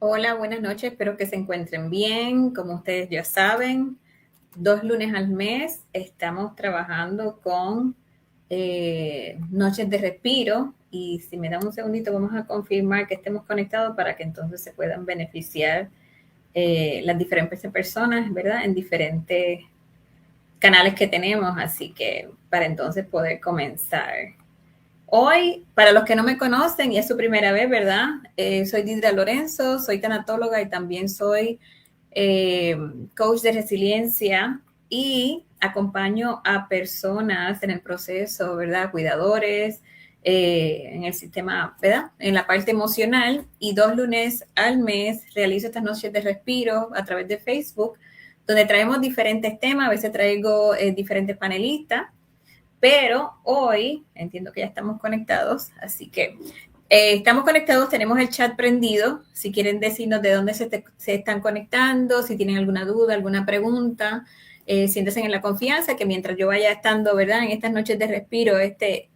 Hola, buenas noches. Espero que se encuentren bien. Como ustedes ya saben, 2 lunes al mes estamos trabajando con noches de respiro. Y si me dan un segundito, vamos a confirmar que estemos conectados para que entonces se puedan beneficiar las diferentes personas, ¿verdad? En diferentes canales que tenemos. Así que para entonces poder comenzar. Hoy, para los que no me conocen y es su primera vez, ¿verdad? Soy Didra Lorenzo, soy tanatóloga y también soy eh, coach de resiliencia y acompaño a personas en el proceso, ¿verdad? Cuidadores, en el sistema, ¿verdad? En la parte emocional y 2 lunes al mes realizo estas noches de respiro a través de Facebook, donde traemos diferentes temas, a veces traigo diferentes panelistas, pero hoy entiendo que ya estamos conectados, así que estamos conectados, tenemos el chat prendido. Si quieren decirnos de dónde se están conectando, si tienen alguna duda, alguna pregunta, siéntense en la confianza que mientras yo vaya estando, ¿verdad? En estas noches de respiro, este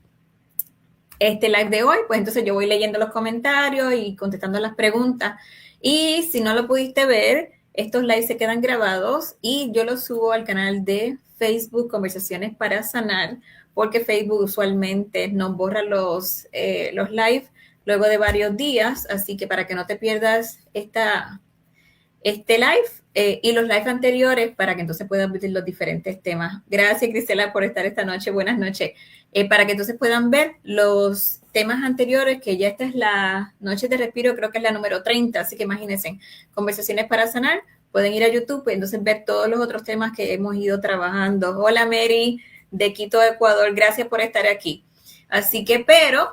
live de hoy, pues entonces yo voy leyendo los comentarios y contestando las preguntas. Y si no lo pudiste ver, estos lives se quedan grabados y yo los subo al canal de Facebook Conversaciones para Sanar, porque Facebook usualmente nos borra los lives luego de varios días, así que para que no te pierdas este live y los lives anteriores para que entonces puedan ver los diferentes temas. Gracias, Grisela, por estar esta noche. Buenas noches. Para que entonces puedan ver los temas anteriores, que ya esta es la noche de respiro, creo que es la número 30, así que imagínense, Conversaciones para Sanar, pueden ir a YouTube y entonces ver todos los otros temas que hemos ido trabajando. Hola, Mary, de Quito, Ecuador, gracias por estar aquí. Así que, pero,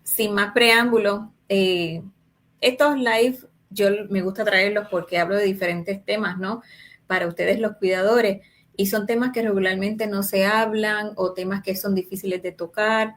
sin más preámbulo, estos live yo me gusta traerlos porque hablo de diferentes temas, ¿no? Para ustedes los cuidadores. Y son temas que regularmente no se hablan o temas que son difíciles de tocar.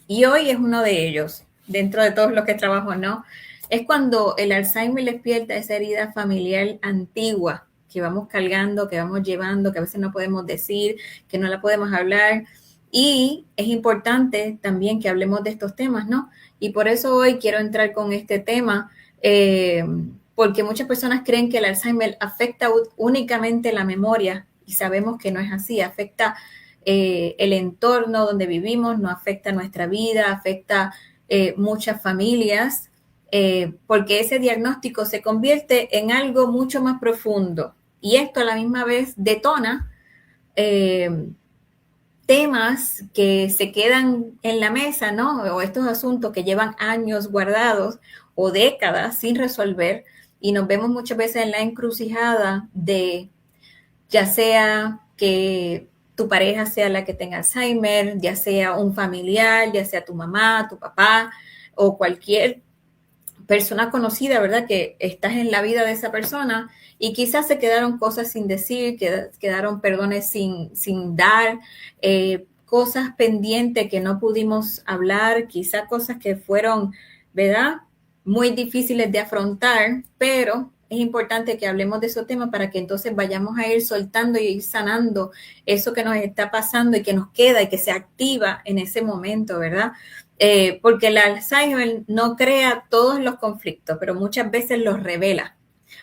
Y hoy es uno de ellos, dentro de todos los que trabajo, ¿no? Es cuando el Alzheimer despierta esa herida familiar antigua que vamos cargando, que vamos llevando, que a veces no podemos decir, que no la podemos hablar. Y es importante también que hablemos de estos temas, ¿no? Y por eso hoy quiero entrar con este tema, eh, porque muchas personas creen que el Alzheimer afecta únicamente la memoria y sabemos que no es así, afecta el entorno donde vivimos, nos afecta nuestra vida, afecta muchas familias, porque ese diagnóstico se convierte en algo mucho más profundo y esto a la misma vez detona temas que se quedan en la mesa, ¿no? O estos asuntos que llevan años guardados o décadas sin resolver y nos vemos muchas veces en la encrucijada de ya sea que tu pareja sea la que tenga Alzheimer, ya sea un familiar, ya sea tu mamá, tu papá o cualquier persona conocida, ¿verdad? Que estás en la vida de esa persona y quizás se quedaron cosas sin decir, quedaron perdones sin dar, cosas pendientes que no pudimos hablar, quizás cosas que fueron, ¿verdad? Muy difíciles de afrontar, pero es importante que hablemos de esos temas para que entonces vayamos a ir soltando y ir sanando eso que nos está pasando y que nos queda y que se activa en ese momento, ¿verdad? Porque el Alzheimer no crea todos los conflictos, pero muchas veces los revela.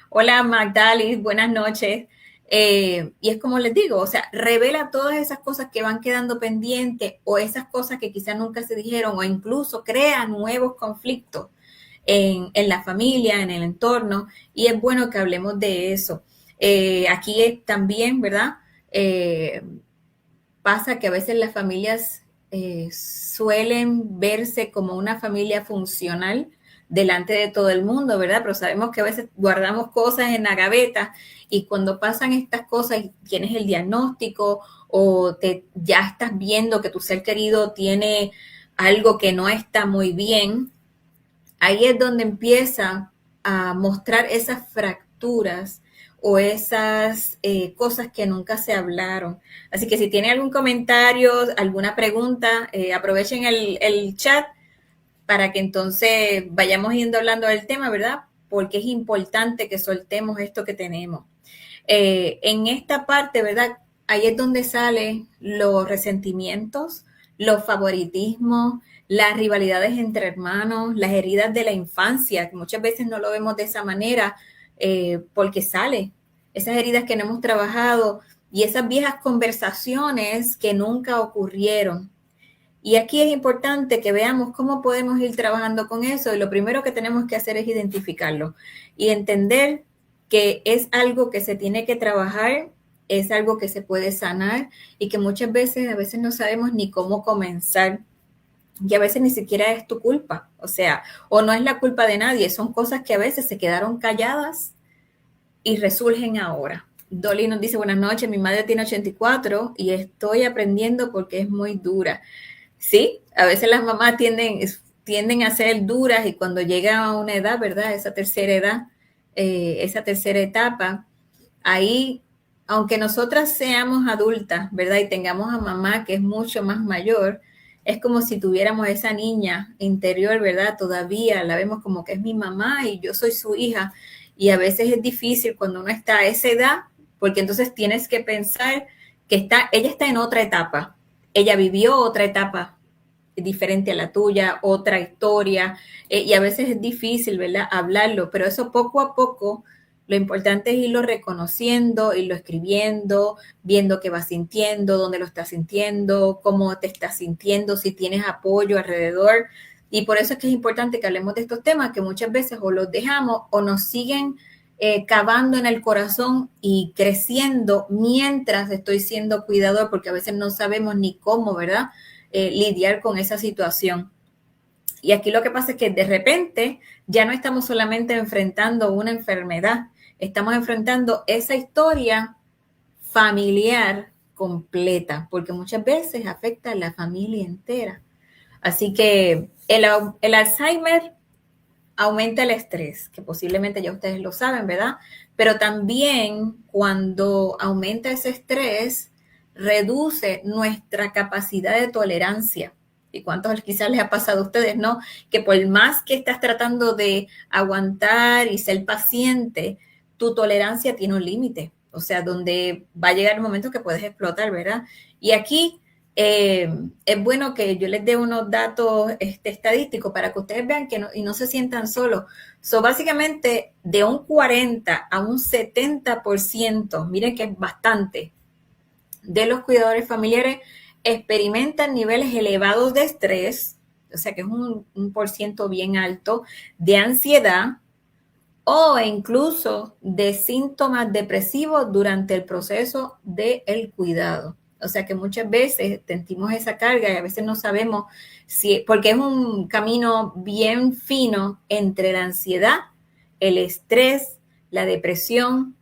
Hola Magdalis, buenas noches. Y es como les digo, o sea, revela todas esas cosas que van quedando pendientes o esas cosas que quizás nunca se dijeron o incluso crea nuevos conflictos en la familia, en el entorno, y es bueno que hablemos de eso. Aquí es también, ¿verdad? Pasa que a veces las familias suelen verse como una familia funcional delante de todo el mundo, ¿verdad? Pero sabemos que a veces guardamos cosas en la gaveta y cuando pasan estas cosas y tienes el diagnóstico o ya estás viendo que tu ser querido tiene algo que no está muy bien, ahí es donde empieza a mostrar esas fracturas o esas cosas que nunca se hablaron. Así que si tiene algún comentario, alguna pregunta, aprovechen el chat para que entonces vayamos yendo hablando del tema, ¿verdad? Porque es importante que soltemos esto que tenemos. En esta parte, ¿verdad? Ahí es donde salen los resentimientos, los favoritismos, las rivalidades entre hermanos, las heridas de la infancia, que muchas veces no lo vemos de esa manera porque sale, esas heridas que no hemos trabajado y esas viejas conversaciones que nunca ocurrieron. Y aquí es importante que veamos cómo podemos ir trabajando con eso y lo primero que tenemos que hacer es identificarlo y entender que es algo que se tiene que trabajar, es algo que se puede sanar y que muchas veces, a veces no sabemos ni cómo comenzar y a veces ni siquiera es tu culpa, o sea, o no es la culpa de nadie, son cosas que a veces se quedaron calladas y resurgen ahora. Dolly nos dice, buenas noches, mi madre tiene 84 y estoy aprendiendo porque es muy dura. Sí, a veces las mamás tienden a ser duras y cuando llega a una edad, ¿verdad? Esa tercera edad, esa tercera etapa, ahí, aunque nosotras seamos adultas, ¿verdad? Y tengamos a mamá que es mucho más mayor, es como si tuviéramos esa niña interior, ¿verdad? Todavía la vemos como que es mi mamá y yo soy su hija. Y a veces es difícil cuando uno está a esa edad, porque entonces tienes que pensar que ella está en otra etapa. Ella vivió otra etapa diferente a la tuya, otra historia, y a veces es difícil, ¿verdad? Hablarlo, pero eso poco a poco, lo importante es irlo reconociendo, irlo escribiendo, viendo qué vas sintiendo, dónde lo estás sintiendo, cómo te estás sintiendo, si tienes apoyo alrededor. Y por eso es que es importante que hablemos de estos temas que muchas veces o los dejamos o nos siguen cavando en el corazón y creciendo mientras estoy siendo cuidador, porque a veces no sabemos ni cómo, ¿verdad? Lidiar con esa situación. Y aquí lo que pasa es que de repente ya no estamos solamente enfrentando una enfermedad, estamos enfrentando esa historia familiar completa, porque muchas veces afecta a la familia entera. Así que el Alzheimer aumenta el estrés, que posiblemente ya ustedes lo saben, ¿verdad? Pero también cuando aumenta ese estrés, reduce nuestra capacidad de tolerancia. ¿Y cuántos quizás les ha pasado a ustedes, no? Que por más que estás tratando de aguantar y ser paciente, tu tolerancia tiene un límite. O sea, donde va a llegar el momento que puedes explotar, ¿verdad? Y aquí es bueno que yo les dé unos datos estadísticos para que ustedes vean que no se sientan solos. Básicamente, de un 40 a un 70%, miren que es bastante, de los cuidadores familiares experimentan niveles elevados de estrés, o sea que es un por ciento bien alto, de ansiedad o incluso de síntomas depresivos durante el proceso del cuidado. O sea que muchas veces sentimos esa carga y a veces no sabemos si, porque es un camino bien fino entre la ansiedad, el estrés, la depresión,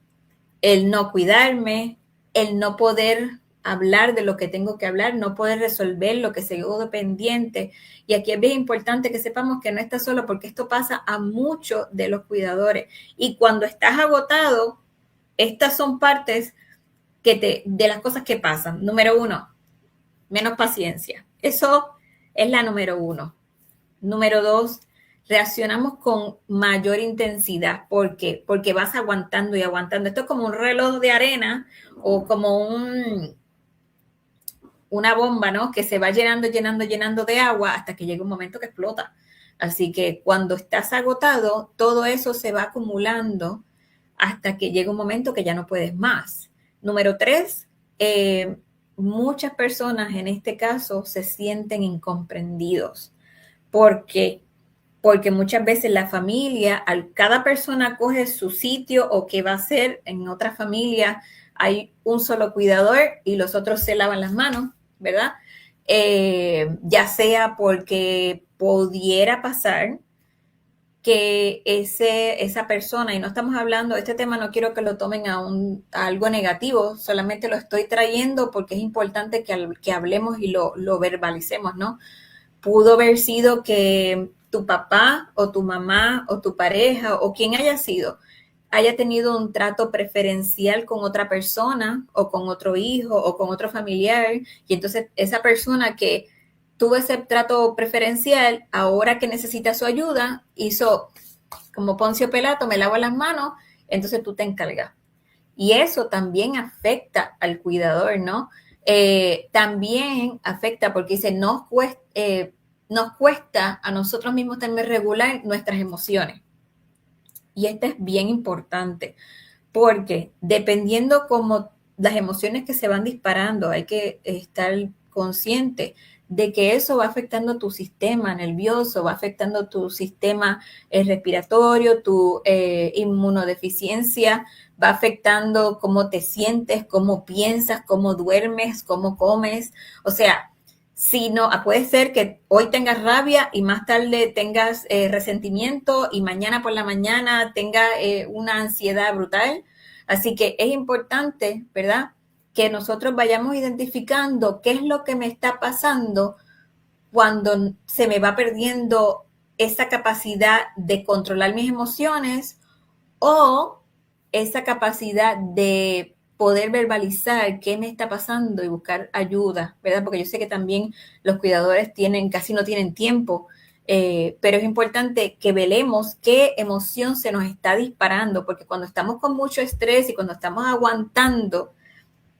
el no cuidarme, el no poder hablar de lo que tengo que hablar, no poder resolver lo que se quedó pendiente. Y aquí es bien importante que sepamos que no estás solo porque esto pasa a muchos de los cuidadores. Y cuando estás agotado, estas son partes de las cosas que pasan. Número 1, menos paciencia. Eso es la número 1. Número 2, reaccionamos con mayor intensidad. ¿Por qué? Porque vas aguantando y aguantando. Esto es como un reloj de arena o como una bomba, ¿no? Que se va llenando, llenando, llenando de agua hasta que llega un momento que explota. Así que cuando estás agotado, todo eso se va acumulando hasta que llega un momento que ya no puedes más. Número 3, muchas personas en este caso se sienten incomprendidos. ¿Por qué? Porque muchas veces la familia, cada persona coge su sitio o qué va a hacer. En otra familia hay un solo cuidador y los otros se lavan las manos, ¿verdad? Ya sea porque pudiera pasar que esa persona, y no estamos hablando, este tema no quiero que lo tomen a algo negativo, solamente lo estoy trayendo porque es importante que hablemos y lo verbalicemos, ¿no? Pudo haber sido que tu papá o tu mamá o tu pareja o quien haya sido haya tenido un trato preferencial con otra persona o con otro hijo o con otro familiar y entonces esa persona que tuvo ese trato preferencial, ahora que necesita su ayuda, hizo como Poncio Pilato, me lavo las manos, entonces tú te encargas. Y eso también afecta al cuidador, ¿no? También afecta porque dice, nos cuesta a nosotros mismos también regular nuestras emociones. Y esto es bien importante, porque dependiendo cómo las emociones que se van disparando, hay que estar consciente de que eso va afectando tu sistema nervioso, va afectando tu sistema respiratorio, tu inmunodeficiencia, va afectando cómo te sientes, cómo piensas, cómo duermes, cómo comes. O sea, si no, puede ser que hoy tengas rabia y más tarde tengas resentimiento y mañana por la mañana tengas una ansiedad brutal. Así que es importante, ¿verdad?, que nosotros vayamos identificando qué es lo que me está pasando cuando se me va perdiendo esa capacidad de controlar mis emociones o esa capacidad de poder verbalizar qué me está pasando y buscar ayuda, ¿verdad? Porque yo sé que también los cuidadores casi no tienen tiempo, pero es importante que velemos qué emoción se nos está disparando, porque cuando estamos con mucho estrés y cuando estamos aguantando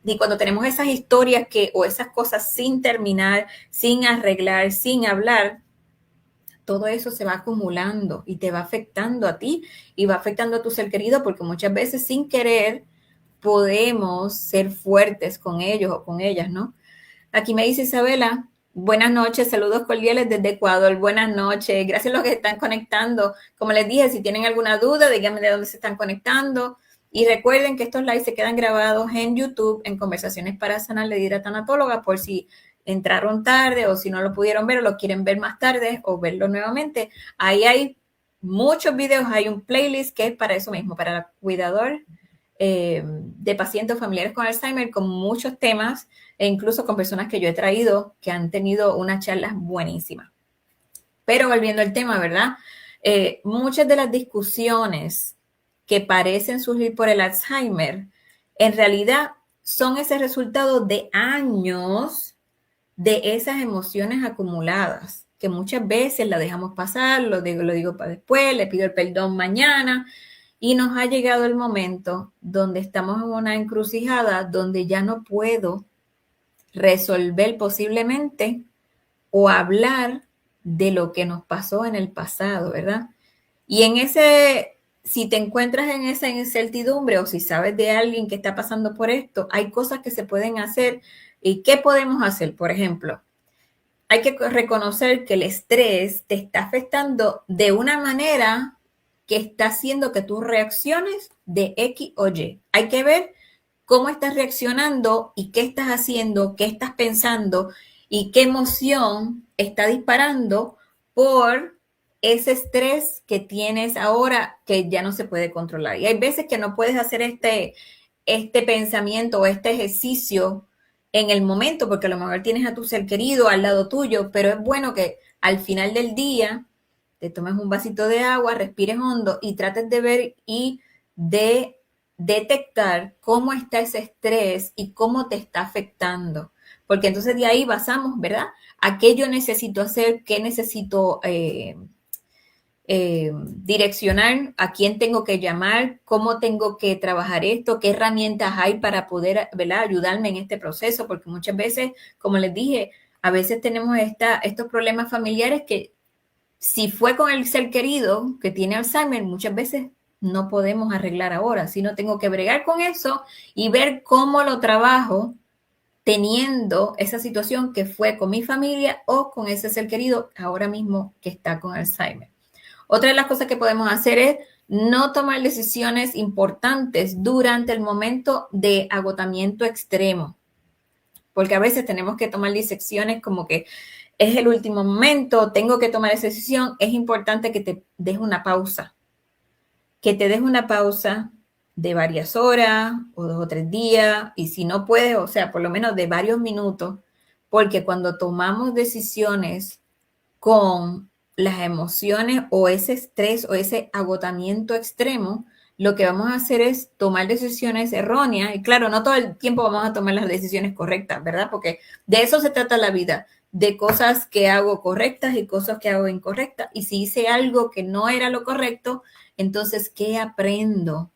y cuando tenemos esas historias o esas cosas sin terminar, sin arreglar, sin hablar, todo eso se va acumulando y te va afectando a ti y va afectando a tu ser querido, porque muchas veces sin querer podemos ser fuertes con ellos o con ellas, ¿no? Aquí me dice Isabela, buenas noches, saludos cordiales desde Ecuador, buenas noches, gracias a los que están conectando. Como les dije, si tienen alguna duda, díganme de dónde se están conectando. Y recuerden que estos lives se quedan grabados en YouTube, en Conversaciones para Sanar de Dira Tanatóloga, por si entraron tarde o si no lo pudieron ver o lo quieren ver más tarde o verlo nuevamente. Ahí hay muchos videos, hay un playlist que es para eso mismo, para el cuidador de pacientes familiares con Alzheimer, con muchos temas e incluso con personas que yo he traído que han tenido unas charlas buenísimas. Pero volviendo al tema, ¿verdad? Muchas de las discusiones que parecen surgir por el Alzheimer, en realidad son ese resultado de años de esas emociones acumuladas, que muchas veces la dejamos pasar, lo digo para después, le pido el perdón mañana, y nos ha llegado el momento donde estamos en una encrucijada donde ya no puedo resolver posiblemente o hablar de lo que nos pasó en el pasado, ¿verdad? Y si te encuentras en esa incertidumbre o si sabes de alguien que está pasando por esto, hay cosas que se pueden hacer. ¿Y qué podemos hacer? Por ejemplo, hay que reconocer que el estrés te está afectando de una manera que está haciendo que tú reacciones de X o Y. Hay que ver cómo estás reaccionando y qué estás haciendo, qué estás pensando y qué emoción está disparando por ese estrés que tienes ahora que ya no se puede controlar. Y hay veces que no puedes hacer este pensamiento o este ejercicio en el momento, porque a lo mejor tienes a tu ser querido al lado tuyo, pero es bueno que al final del día te tomes un vasito de agua, respires hondo y trates de ver y de detectar cómo está ese estrés y cómo te está afectando. Porque entonces de ahí basamos, ¿verdad? ¿A qué yo necesito hacer? ¿Qué necesito direccionar? ¿A quién tengo que llamar? ¿Cómo tengo que trabajar esto? ¿Qué herramientas hay para poder, ¿verdad?, ayudarme en este proceso? Porque muchas veces, como les dije, a veces tenemos estos problemas familiares que si fue con el ser querido que tiene Alzheimer, muchas veces no podemos arreglar ahora, sino tengo que bregar con eso y ver cómo lo trabajo teniendo esa situación que fue con mi familia o con ese ser querido ahora mismo que está con Alzheimer. Otra de las cosas que podemos hacer es no tomar decisiones importantes durante el momento de agotamiento extremo, porque a veces tenemos que tomar decisiones como que es el último momento, tengo que tomar esa decisión. Es importante que te des una pausa, de varias horas o 2 o 3 días, y si no puedes, o sea, por lo menos de varios minutos, porque cuando tomamos decisiones con las emociones o ese estrés o ese agotamiento extremo, lo que vamos a hacer es tomar decisiones erróneas. Y claro, no todo el tiempo vamos a tomar las decisiones correctas, ¿verdad? Porque de eso se trata la vida, de cosas que hago correctas y cosas que hago incorrectas. Y si hice algo que no era lo correcto, entonces, ¿qué aprendo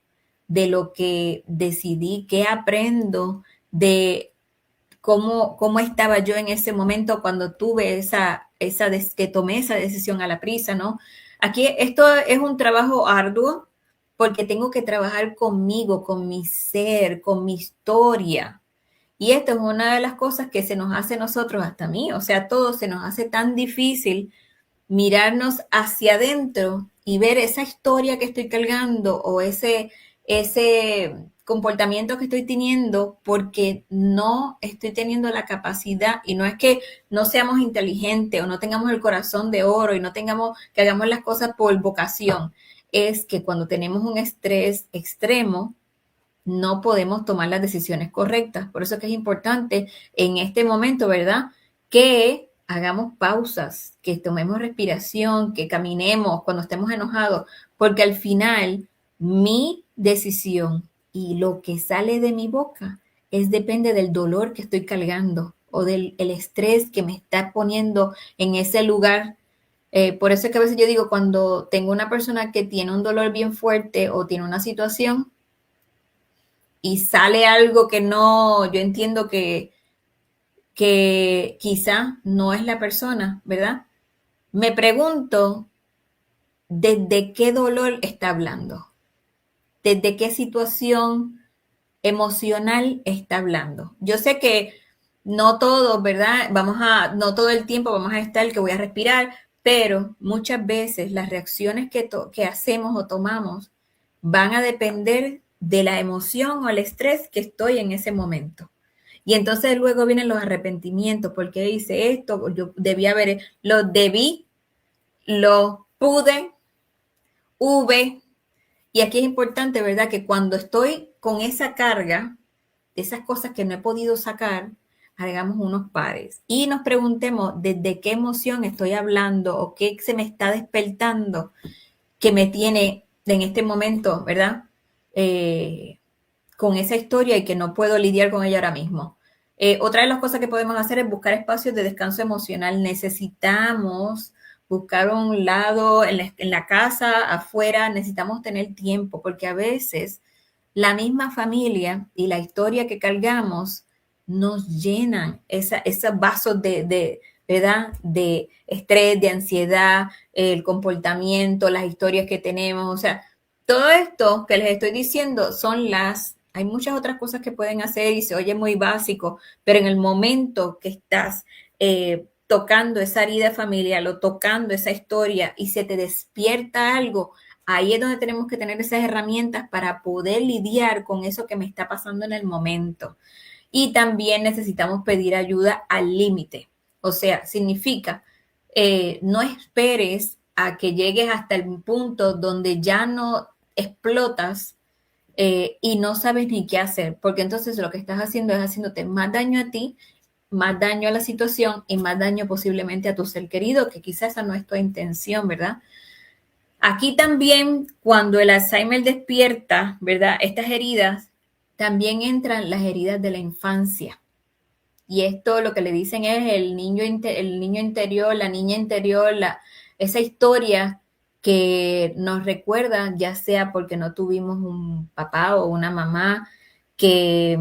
de lo que decidí? ¿Qué aprendo de cómo estaba yo en ese momento cuando tuve que tomé esa decisión a la prisa, ¿no? Aquí esto es un trabajo arduo porque tengo que trabajar conmigo, con mi ser, con mi historia. Y esto es una de las cosas que se nos hace a nosotros, hasta a mí, o sea, a todos se nos hace tan difícil mirarnos hacia adentro y ver esa historia que estoy cargando o ese comportamiento que estoy teniendo porque no estoy teniendo la capacidad y no es que no seamos inteligentes o no tengamos el corazón de oro y no tengamos que hagamos las cosas por vocación, es que cuando tenemos un estrés extremo no podemos tomar las decisiones correctas. Por eso es que es importante en este momento, ¿verdad? Que hagamos pausas, que tomemos respiración, que caminemos cuando estemos enojados, porque al final mi decisión y lo que sale de mi boca depende del dolor que estoy cargando o del el estrés que me está poniendo en ese lugar. Por eso es que a veces yo digo, cuando tengo una persona que tiene un dolor bien fuerte o tiene una situación, y sale algo que no, yo entiendo que quizá no es la persona, ¿verdad? Me pregunto desde qué dolor está hablando, desde qué situación emocional está hablando. Yo sé que no todo, ¿verdad? No todo el tiempo vamos a estar que voy a respirar, pero muchas veces las reacciones que hacemos o tomamos van a depender de la emoción o el estrés que estoy en ese momento. Y entonces luego vienen los arrepentimientos, porque hice esto, yo lo pude, hube. Y aquí es importante, ¿verdad? Que cuando estoy con esa carga, de esas cosas que no he podido sacar, hagamos unos pares y nos preguntemos desde qué emoción estoy hablando o qué se me está despertando que me tiene en este momento, ¿verdad? Con esa historia y que no puedo lidiar con ella ahora mismo. Otra de las cosas que podemos hacer es buscar espacios de descanso emocional. Necesitamos buscar un lado en la casa, afuera, necesitamos tener tiempo, porque a veces la misma familia y la historia que cargamos nos llenan esos vasos ¿verdad? De estrés, de ansiedad, el comportamiento, las historias que tenemos. O sea, todo esto que les estoy diciendo hay muchas otras cosas que pueden hacer y se oye muy básico, pero en el momento que estás tocando esa herida familiar o tocando esa historia y se te despierta algo, ahí es donde tenemos que tener esas herramientas para poder lidiar con eso que me está pasando en el momento. Y también necesitamos pedir ayuda al límite. O sea, significa, no esperes a que llegues hasta el punto donde ya no explotas y no sabes ni qué hacer, porque entonces lo que estás haciendo es haciéndote más daño a ti, más daño a la situación y más daño posiblemente a tu ser querido, que quizás esa no es tu intención, ¿verdad? Aquí también, cuando el Alzheimer despierta, ¿verdad? Estas heridas, también entran las heridas de la infancia. Y esto lo que le dicen es el niño interior, la niña interior, esa historia que nos recuerda, ya sea porque no tuvimos un papá o una mamá que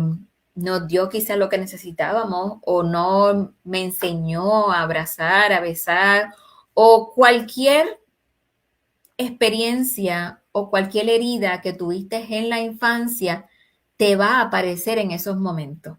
nos dio quizá lo que necesitábamos o no me enseñó a abrazar, a besar o cualquier experiencia o cualquier herida que tuviste en la infancia te va a aparecer en esos momentos.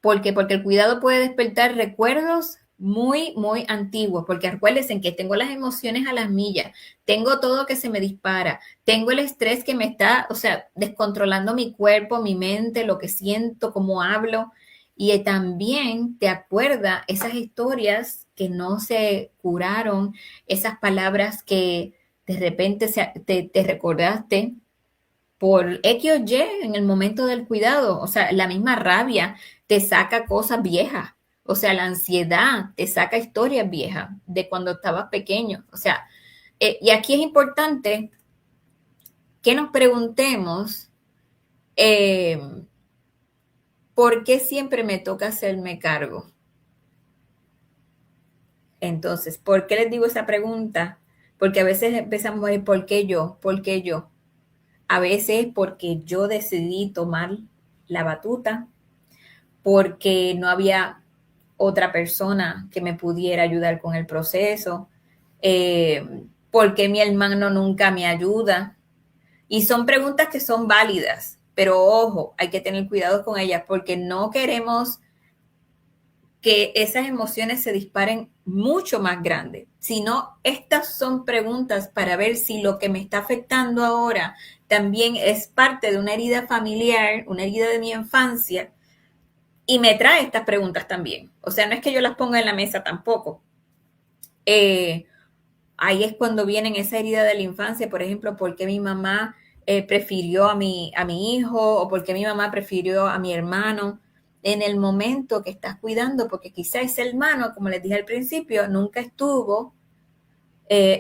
¿Por qué? Porque el cuidado puede despertar recuerdos muy, muy antiguos, porque acuérdense que tengo las emociones a las millas, tengo todo que se me dispara, tengo el estrés que me está, o sea, descontrolando mi cuerpo, mi mente, lo que siento, cómo hablo, y también te acuerda esas historias que no se curaron, esas palabras que de repente te recordaste por X o Y en el momento del cuidado. O sea, la misma rabia te saca cosas viejas. O sea, la ansiedad te saca historias viejas de cuando estabas pequeño. O sea, y aquí es importante que nos preguntemos eh, por qué siempre me toca hacerme cargo. Entonces, ¿por qué les digo esa pregunta? Porque a veces empezamos a decir, ¿por qué yo? ¿Por qué yo? A veces porque yo decidí tomar la batuta, porque no había otra persona que me pudiera ayudar con el proceso, porque mi hermano nunca me ayuda. Y son preguntas que son válidas, pero ojo, hay que tener cuidado con ellas porque no queremos que esas emociones se disparen mucho más grandes, sino estas son preguntas para ver si lo que me está afectando ahora también es parte de una herida familiar, una herida de mi infancia, y me trae estas preguntas también. O sea, no es que yo las ponga en la mesa tampoco. Ahí es cuando vienen esa herida de la infancia, por ejemplo, por qué mi mamá prefirió a mi hijo o por qué mi mamá prefirió a mi hermano en el momento que estás cuidando, porque quizá ese hermano, como les dije al principio, nunca estuvo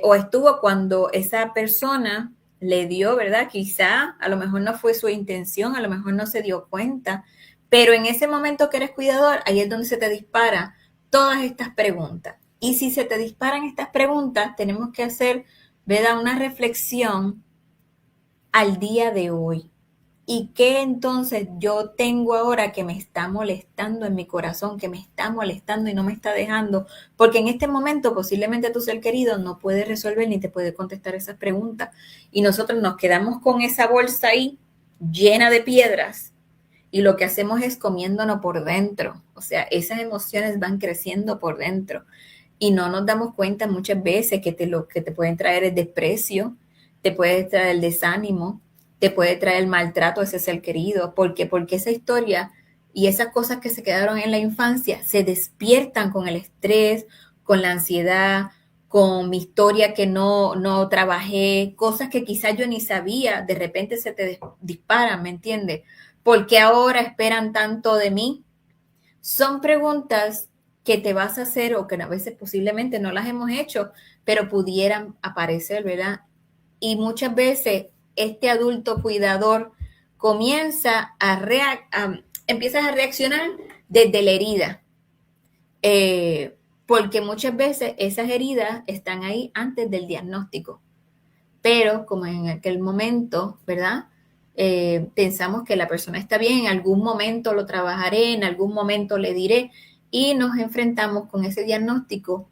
o estuvo cuando esa persona le dio, ¿verdad? Quizá a lo mejor no fue su intención, a lo mejor no se dio cuenta, pero en ese momento que eres cuidador, ahí es donde se te dispara todas estas preguntas. Y si se te disparan estas preguntas, tenemos que hacer, ¿verdad? Una reflexión al día de hoy. ¿Y qué entonces yo tengo ahora que me está molestando en mi corazón, que me está molestando y no me está dejando? Porque en este momento posiblemente tu ser querido no puede resolver ni te puede contestar esas preguntas. Y nosotros nos quedamos con esa bolsa ahí llena de piedras y lo que hacemos es comiéndonos por dentro. O sea, esas emociones van creciendo por dentro y no nos damos cuenta muchas veces que lo que te pueden traer es desprecio, te puede traer el desánimo, te puede traer el maltrato a ese ser querido. ¿Por qué? Porque esa historia y esas cosas que se quedaron en la infancia se despiertan con el estrés, con la ansiedad, con mi historia que no trabajé, cosas que quizás yo ni sabía, de repente se te disparan, ¿me entiendes? ¿Por qué ahora esperan tanto de mí? Son preguntas que te vas a hacer o que a veces posiblemente no las hemos hecho, pero pudieran aparecer, ¿verdad? Y muchas veces este adulto cuidador comienza empiezas a reaccionar desde la herida, porque muchas veces esas heridas están ahí antes del diagnóstico, pero como en aquel momento, ¿verdad? Pensamos que la persona está bien, en algún momento lo trabajaré, en algún momento le diré, y nos enfrentamos con ese diagnóstico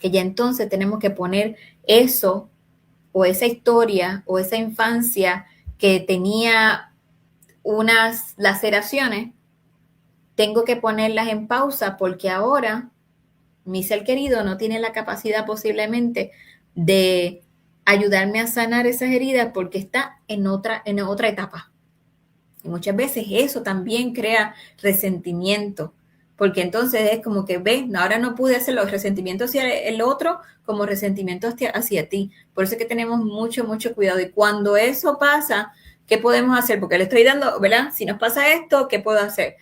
que ya entonces tenemos que poner eso o esa historia o esa infancia que tenía unas laceraciones, tengo que ponerlas en pausa porque ahora mi ser querido no tiene la capacidad posiblemente de ayudarme a sanar esas heridas porque está en otra etapa. Y muchas veces eso también crea resentimiento, porque entonces es como que, ves, ahora no pude hacer los resentimientos hacia el otro como resentimiento hacia ti. Por eso es que tenemos mucho cuidado. Y cuando eso pasa, ¿qué podemos hacer? Porque le estoy dando, ¿verdad? Si nos pasa esto, ¿qué puedo hacer?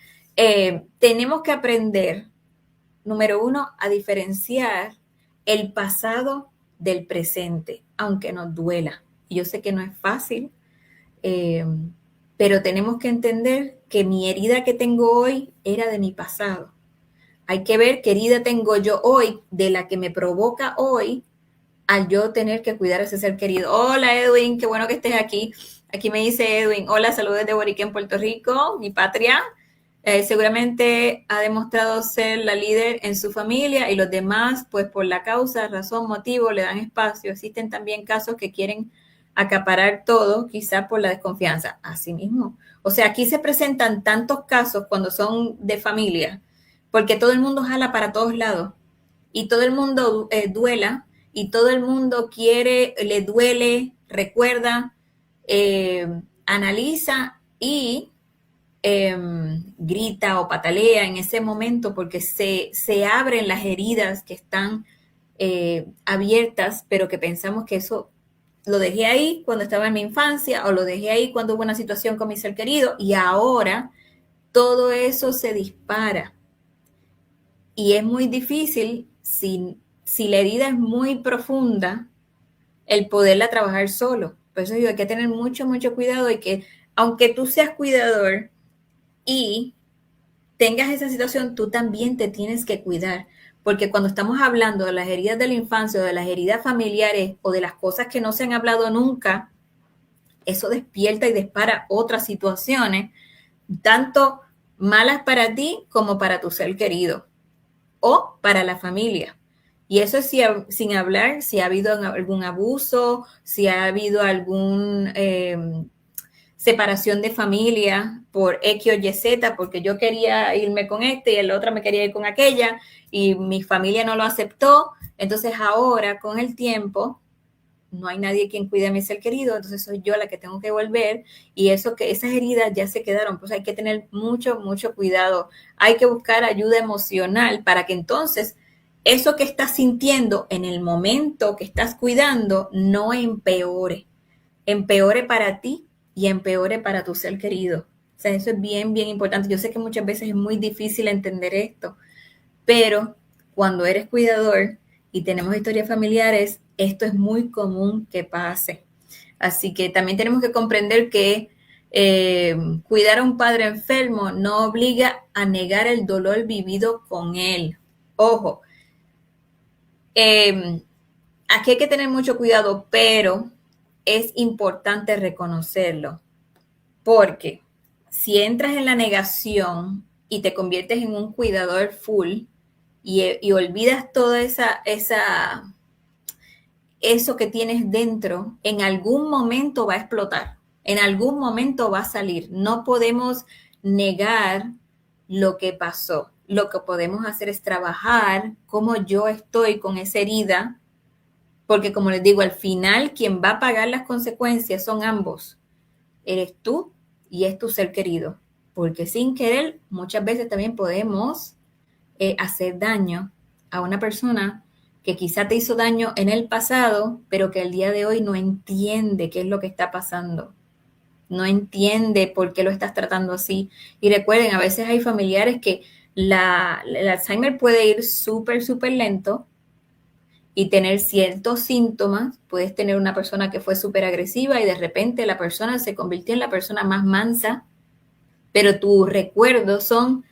Tenemos que aprender, número uno, a diferenciar el pasado del presente, aunque nos duela. Y yo sé que no es fácil, eh, pero tenemos que entender que mi herida que tengo hoy era de mi pasado. Hay que ver qué herida tengo yo hoy de la que me provoca hoy al yo tener que cuidar a ese ser querido. Hola Edwin, qué bueno que estés aquí. Aquí me dice Edwin, hola, saludos de Boriquén, Puerto Rico, mi patria. Seguramente ha demostrado ser la líder en su familia y los demás, pues por la causa, razón, motivo, le dan espacio. Existen también casos que quieren acaparar todo, quizás por la desconfianza. Así mismo. O sea, aquí se presentan tantos casos cuando son de familia, porque todo el mundo jala para todos lados y todo el mundo duela y todo el mundo quiere, le duele, recuerda, analiza y grita o patalea en ese momento porque se abren las heridas que están abiertas, pero que pensamos que eso lo dejé ahí cuando estaba en mi infancia o lo dejé ahí cuando hubo una situación con mi ser querido y ahora todo eso se dispara. Y es muy difícil, si la herida es muy profunda, el poderla trabajar solo. Por eso digo, hay que tener mucho cuidado y que aunque tú seas cuidador y tengas esa situación, tú también te tienes que cuidar. Porque cuando estamos hablando de las heridas de la infancia o de las heridas familiares o de las cosas que no se han hablado nunca, eso despierta y dispara otras situaciones, tanto malas para ti como para tu ser querido o para la familia. Y eso es sin hablar si ha habido algún abuso, si ha habido algún separación de familia por X o Y, Z, porque yo quería irme con este y el otro me quería ir con aquella y mi familia no lo aceptó. Entonces ahora, con el tiempo, no hay nadie quien cuide a mi ser querido, entonces soy yo la que tengo que volver y eso que esas heridas ya se quedaron, pues hay que tener mucho, mucho cuidado. Hay que buscar ayuda emocional para que entonces eso que estás sintiendo en el momento que estás cuidando no empeore, empeore para ti y empeore para tu ser querido. O sea, eso es bien, bien importante. Yo sé que muchas veces es muy difícil entender esto, pero cuando eres cuidador y tenemos historias familiares, esto es muy común que pase. Así que también tenemos que comprender que cuidar a un padre enfermo no obliga a negar el dolor vivido con él. Ojo, aquí hay que tener mucho cuidado, pero es importante reconocerlo, porque si entras en la negación y te conviertes en un cuidador full y olvidas toda eso que tienes dentro, en algún momento va a explotar, en algún momento va a salir. No podemos negar lo que pasó. Lo que podemos hacer es trabajar cómo yo estoy con esa herida, porque como les digo, al final quien va a pagar las consecuencias son ambos. Eres tú y es tu ser querido, porque sin querer muchas veces también podemos hacer daño a una persona que quizá te hizo daño en el pasado, pero que el día de hoy no entiende qué es lo que está pasando, no entiende por qué lo estás tratando así. Y recuerden, a veces hay familiares que el Alzheimer puede ir súper, súper lento y tener ciertos síntomas. Puedes tener una persona que fue súper agresiva y de repente la persona se convirtió en la persona más mansa, pero tus recuerdos son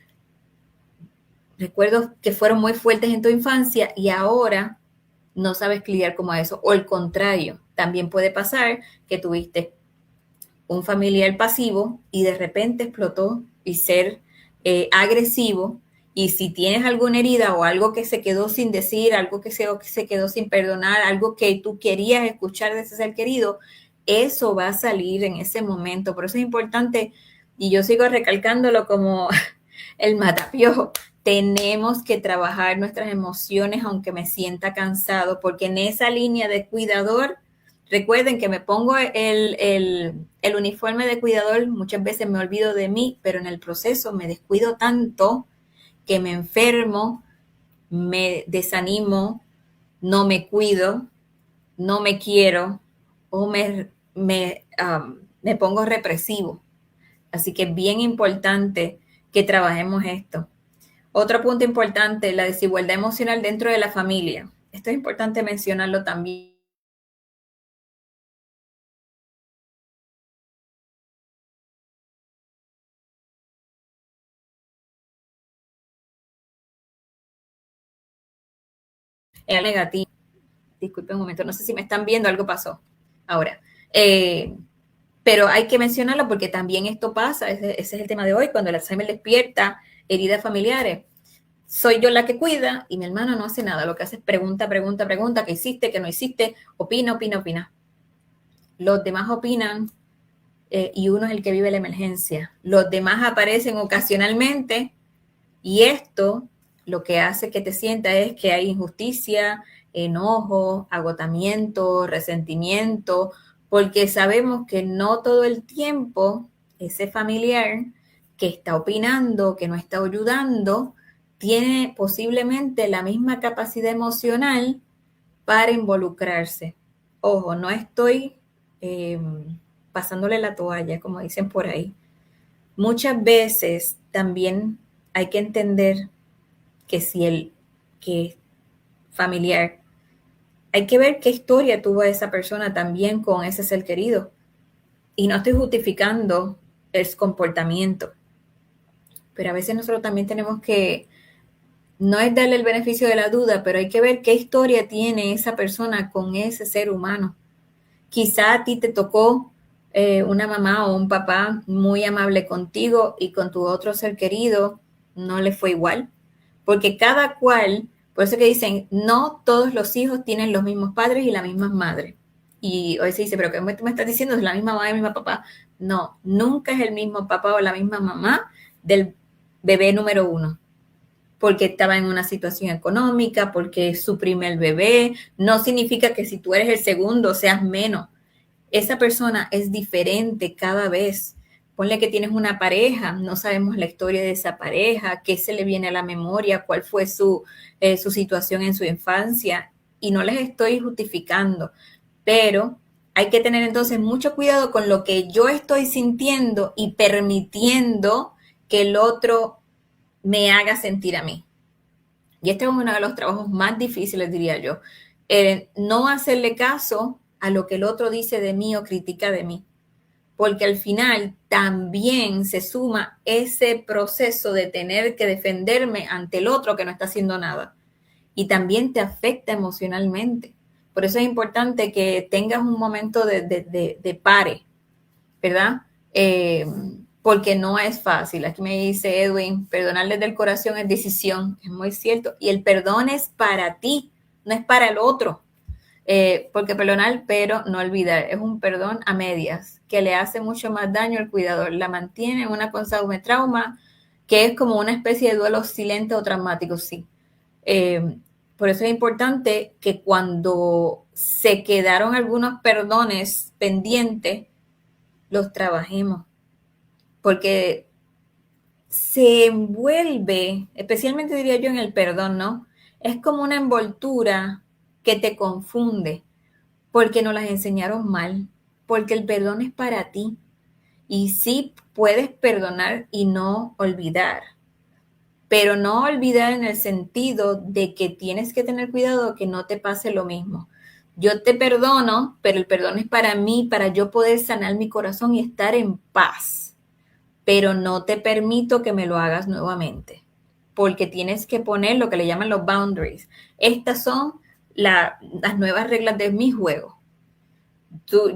recuerdos que fueron muy fuertes en tu infancia y ahora no sabes lidiar como eso. O el contrario, también puede pasar que tuviste un familiar pasivo y de repente explotó y ser agresivo. Y si tienes alguna herida o algo que se quedó sin decir, algo que se quedó sin perdonar, algo que tú querías escuchar de ese ser querido, eso va a salir en ese momento. Por eso es importante, y yo sigo recalcándolo como el matapiojo, tenemos que trabajar nuestras emociones aunque me sienta cansado, porque en esa línea de cuidador, recuerden que me pongo el uniforme de cuidador, muchas veces me olvido de mí, pero en el proceso me descuido tanto que me enfermo, me desanimo, no me cuido, no me quiero o me pongo represivo. Así que es bien importante que trabajemos esto. Otro punto importante, la desigualdad emocional dentro de la familia. Esto es importante mencionarlo también. Es negativo. Disculpen un momento, no sé si me están viendo, algo pasó. Ahora, pero hay que mencionarlo porque también esto pasa, ese es el tema de hoy, cuando el Alzheimer despierta heridas familiares. Soy yo la que cuida y mi hermano no hace nada, lo que hace es pregunta, pregunta, pregunta, ¿qué hiciste, qué no hiciste? Opina, opina, opina. Los demás opinan y uno es el que vive la emergencia. Los demás aparecen ocasionalmente y esto lo que hace que te sientas es que hay injusticia, enojo, agotamiento, resentimiento, porque sabemos que no todo el tiempo ese familiar que está opinando, que no está ayudando, tiene posiblemente la misma capacidad emocional para involucrarse. Ojo, no estoy eh, pasándole la toalla, como dicen por ahí. Muchas veces también hay que entender que si el que es familiar, hay que ver qué historia tuvo esa persona también con ese ser querido. Y no estoy justificando el comportamiento, pero a veces nosotros también tenemos que, no es darle el beneficio de la duda, pero hay que ver qué historia tiene esa persona con ese ser humano. Quizá a ti te tocó una mamá o un papá muy amable contigo y con tu otro ser querido no le fue igual, porque cada cual, por eso que dicen, no todos los hijos tienen los mismos padres y las mismas madres. Y hoy se dice, pero ¿qué me estás diciendo? ¿Es la misma mamá y el mismo papá? No, nunca es el mismo papá o la misma mamá del bebé número uno, porque estaba en una situación económica, porque es su primer bebé. No significa que si tú eres el segundo seas menos. Esa persona es diferente cada vez. Ponle que tienes una pareja, no sabemos la historia de esa pareja, qué se le viene a la memoria, cuál fue su situación en su infancia, y no les estoy justificando, pero hay que tener entonces mucho cuidado con lo que yo estoy sintiendo y permitiendo que el otro me haga sentir a mí. Y este es uno de los trabajos más difíciles, diría yo. No hacerle caso a lo que el otro dice de mí o critica de mí, porque al final también se suma ese proceso de tener que defenderme ante el otro que no está haciendo nada. Y también te afecta emocionalmente. Por eso es importante que tengas un momento de pare, ¿verdad? Porque no es fácil. Aquí me dice Edwin, perdonar desde el corazón es decisión, es muy cierto. Y el perdón es para ti, no es para el otro. Porque perdonar, pero no olvidar, es un perdón a medias, que le hace mucho más daño al cuidador, la mantiene en una constante trauma, que es como una especie de duelo silente o traumático, sí. Por eso es importante que cuando se quedaron algunos perdones pendientes, los trabajemos, porque se envuelve, especialmente diría yo en el perdón, ¿no? Es como una envoltura que te confunde, porque nos las enseñaron mal, porque el perdón es para ti. Y sí puedes perdonar y no olvidar, pero no olvidar en el sentido de que tienes que tener cuidado que no te pase lo mismo. Yo te perdono, pero el perdón es para mí, para yo poder sanar mi corazón y estar en paz, pero no te permito que me lo hagas nuevamente, porque tienes que poner lo que le llaman los boundaries. Estas son las nuevas reglas de mi juego.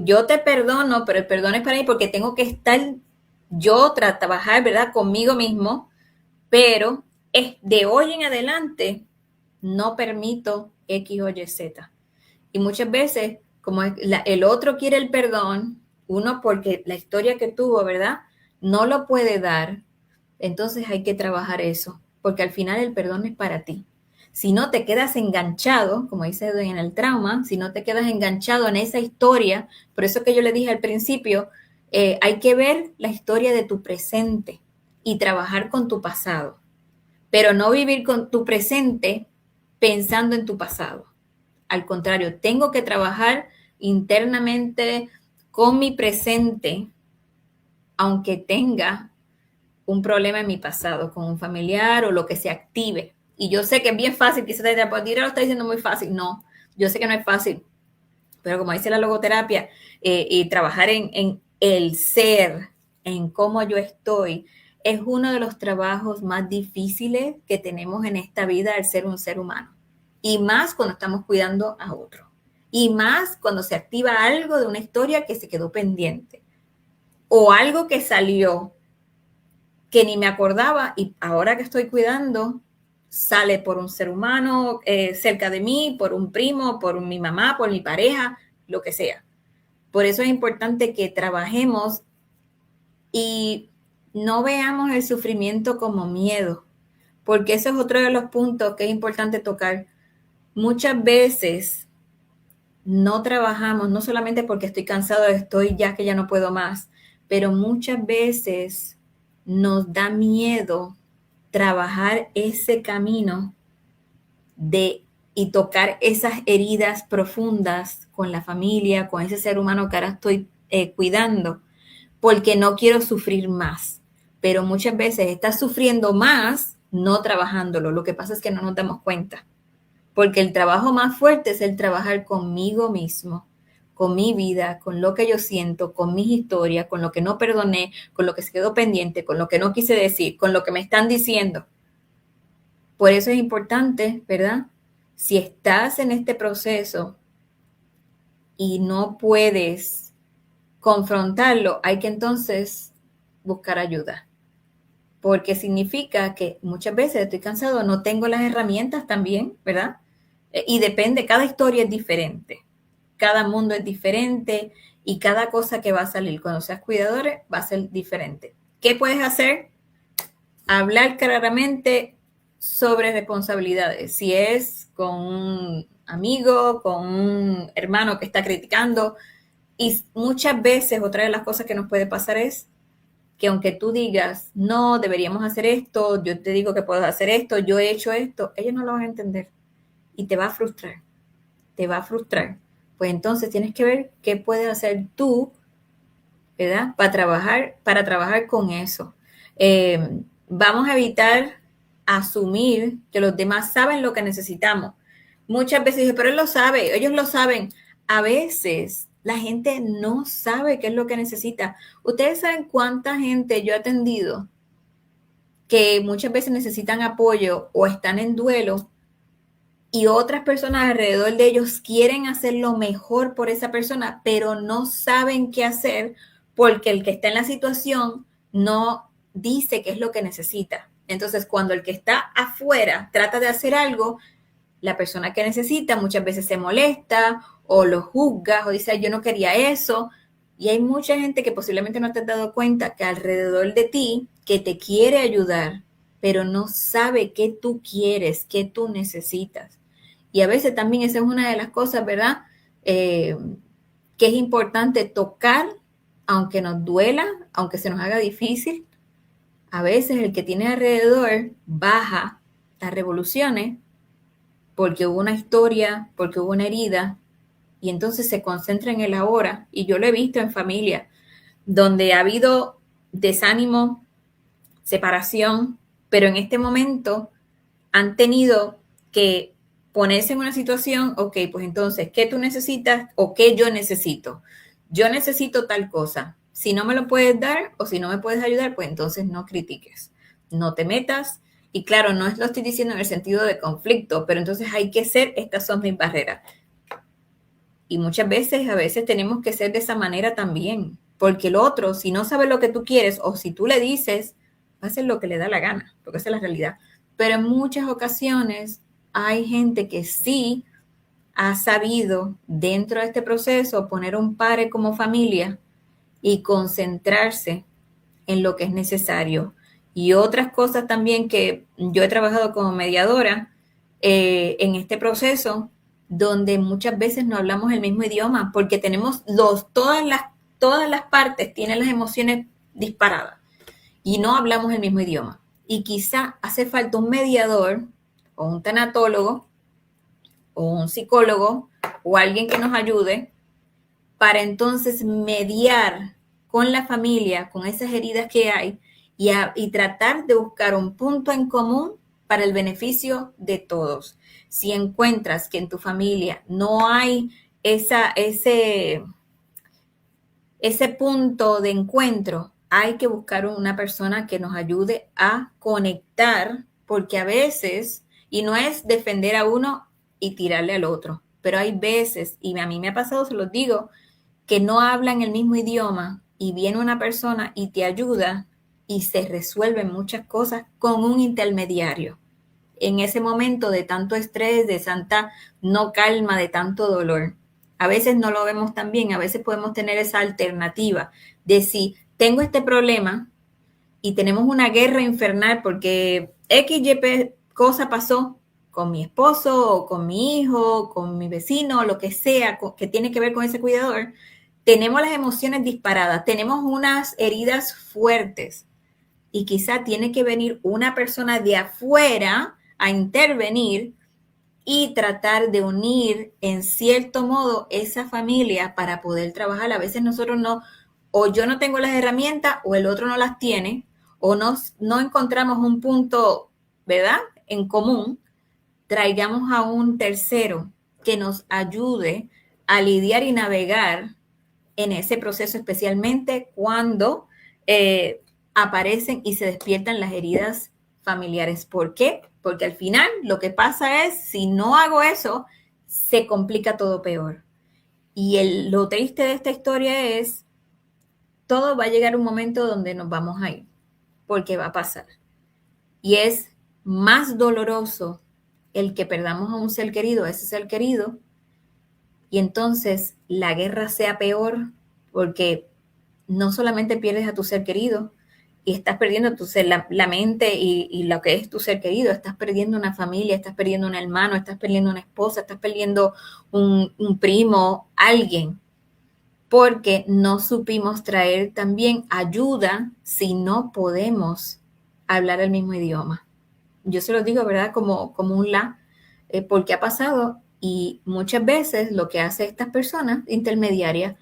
Yo te perdono, pero el perdón es para mí porque tengo que estar yo trabajar, ¿verdad? Conmigo mismo, pero es de hoy en adelante no permito X o Y, Z. Y muchas veces, como el otro quiere el perdón, uno porque la historia que tuvo, ¿verdad? No lo puede dar, entonces hay que trabajar eso, porque al final el perdón es para ti. Si no te quedas enganchado, como dice en el trauma, si no te quedas enganchado en esa historia, por eso que yo le dije al principio, hay que ver la historia de tu presente y trabajar con tu pasado, pero no vivir con tu presente pensando en tu pasado. Al contrario, tengo que trabajar internamente con mi presente, aunque tenga un problema en mi pasado, con un familiar o lo que se active. Y yo sé que es bien fácil, quizás te dirá, pues Dira lo está diciendo muy fácil. No, yo sé que no es fácil, pero como dice la logoterapia, y trabajar en el ser, en cómo yo estoy, es uno de los trabajos más difíciles que tenemos en esta vida al ser un ser humano. Y más cuando estamos cuidando a otro. Y más cuando se activa algo de una historia que se quedó pendiente. O algo que salió que ni me acordaba y ahora que estoy cuidando, sale por un ser humano cerca de mí, por un primo, por mi mamá, por mi pareja, lo que sea. Por eso es importante que trabajemos y no veamos el sufrimiento como miedo, porque ese es otro de los puntos que es importante tocar. Muchas veces no trabajamos, no solamente porque estoy cansado, estoy ya que ya no puedo más, pero muchas veces nos da miedo trabajar ese camino de y tocar esas heridas profundas con la familia, con ese ser humano que ahora estoy cuidando, porque no quiero sufrir más. Pero muchas veces estás sufriendo más no trabajándolo. Lo que pasa es que no nos damos cuenta. Porque el trabajo más fuerte es el trabajar conmigo mismo, con mi vida, con lo que yo siento, con mis historias, con lo que no perdoné, con lo que se quedó pendiente, con lo que no quise decir, con lo que me están diciendo. Por eso es importante, ¿verdad? Si estás en este proceso y no puedes confrontarlo, hay que entonces buscar ayuda. Porque significa que muchas veces estoy cansado, no tengo las herramientas también, ¿verdad? Y depende, cada historia es diferente, cada mundo es diferente y cada cosa que va a salir cuando seas cuidadores va a ser diferente. ¿Qué puedes hacer? Hablar claramente sobre responsabilidades. Si es con un amigo, con un hermano que está criticando. Y muchas veces otra de las cosas que nos puede pasar es que aunque tú digas, no, deberíamos hacer esto, yo te digo que puedes hacer esto, yo he hecho esto, ellos no lo van a entender y te va a frustrar, te va a frustrar. Pues entonces tienes que ver qué puedes hacer tú, ¿verdad? Para trabajar con eso. Vamos a evitar asumir que los demás saben lo que necesitamos. Muchas veces dicen, pero él lo sabe, ellos lo saben. A veces la gente no sabe qué es lo que necesita. Ustedes saben cuánta gente yo he atendido que muchas veces necesitan apoyo o están en duelo y otras personas alrededor de ellos quieren hacer lo mejor por esa persona, pero no saben qué hacer porque el que está en la situación no dice qué es lo que necesita. Entonces, cuando el que está afuera trata de hacer algo, la persona que necesita muchas veces se molesta o lo juzga o dice, yo no quería eso. Y hay mucha gente que posiblemente no te has dado cuenta que alrededor de ti, que te quiere ayudar, pero no sabe qué tú quieres, qué tú necesitas. Y a veces también esa es una de las cosas, ¿verdad? Que es importante tocar, aunque nos duela, aunque se nos haga difícil. A veces el que tiene alrededor baja las revoluciones porque hubo una historia, porque hubo una herida, y entonces se concentra en el ahora. Y yo lo he visto en familia, donde ha habido desánimo, separación, pero en este momento han tenido que ponerse en una situación, ok, pues entonces, ¿qué tú necesitas o qué yo necesito? Yo necesito tal cosa. Si no me lo puedes dar o si no me puedes ayudar, pues entonces no critiques, no te metas. Y claro, no lo estoy diciendo en el sentido de conflicto, pero entonces hay que ser, estas son mis barreras. Y muchas veces, a veces tenemos que ser de esa manera también, porque el otro, si no sabe lo que tú quieres o si tú le dices, va a hacer lo que le da la gana, porque esa es la realidad. Pero en muchas ocasiones hay gente que sí ha sabido dentro de este proceso poner un pare como familia y concentrarse en lo que es necesario. Y otras cosas también que yo he trabajado como mediadora en este proceso, donde muchas veces no hablamos el mismo idioma, porque tenemos todas las partes tienen las emociones disparadas y no hablamos el mismo idioma. Y quizá hace falta un mediador o un tanatólogo o un psicólogo o alguien que nos ayude para entonces mediar con la familia, con esas heridas que hay y tratar de buscar un punto en común para el beneficio de todos. Si encuentras que en tu familia no hay ese punto de encuentro, hay que buscar una persona que nos ayude a conectar, porque a veces, y no es defender a uno y tirarle al otro, pero hay veces, y a mí me ha pasado, se los digo, que no hablan el mismo idioma y viene una persona y te ayuda y se resuelven muchas cosas con un intermediario. En ese momento de tanto estrés, de tanta no calma, de tanto dolor. A veces no lo vemos tan bien, a veces podemos tener esa alternativa de si tengo este problema y tenemos una guerra infernal porque XY cosa pasó con mi esposo o con mi hijo, con mi vecino, lo que sea que tiene que ver con ese cuidador, tenemos las emociones disparadas, tenemos unas heridas fuertes y quizá tiene que venir una persona de afuera a intervenir y tratar de unir en cierto modo esa familia para poder trabajar. A veces nosotros no, o yo no tengo las herramientas o el otro no las tiene, o no encontramos un punto, ¿verdad?, en común. Traigamos a un tercero que nos ayude a lidiar y navegar en ese proceso, especialmente cuando aparecen y se despiertan las heridas familiares. ¿Por qué? Porque al final lo que pasa es, si no hago eso, se complica todo peor. Y lo triste de esta historia es todo va a llegar un momento donde nos vamos a ir, porque va a pasar. Y es más doloroso el que perdamos a un ser querido, a ese ser querido, y entonces la guerra sea peor, porque no solamente pierdes a tu ser querido, y estás perdiendo tu ser, la mente y lo que es tu ser querido, estás perdiendo una familia, estás perdiendo un hermano, estás perdiendo una esposa, estás perdiendo un primo, alguien, porque no supimos traer también ayuda si no podemos hablar el mismo idioma. Yo se lo digo, ¿verdad? Como un porque ha pasado y muchas veces lo que hace estas personas intermediarias,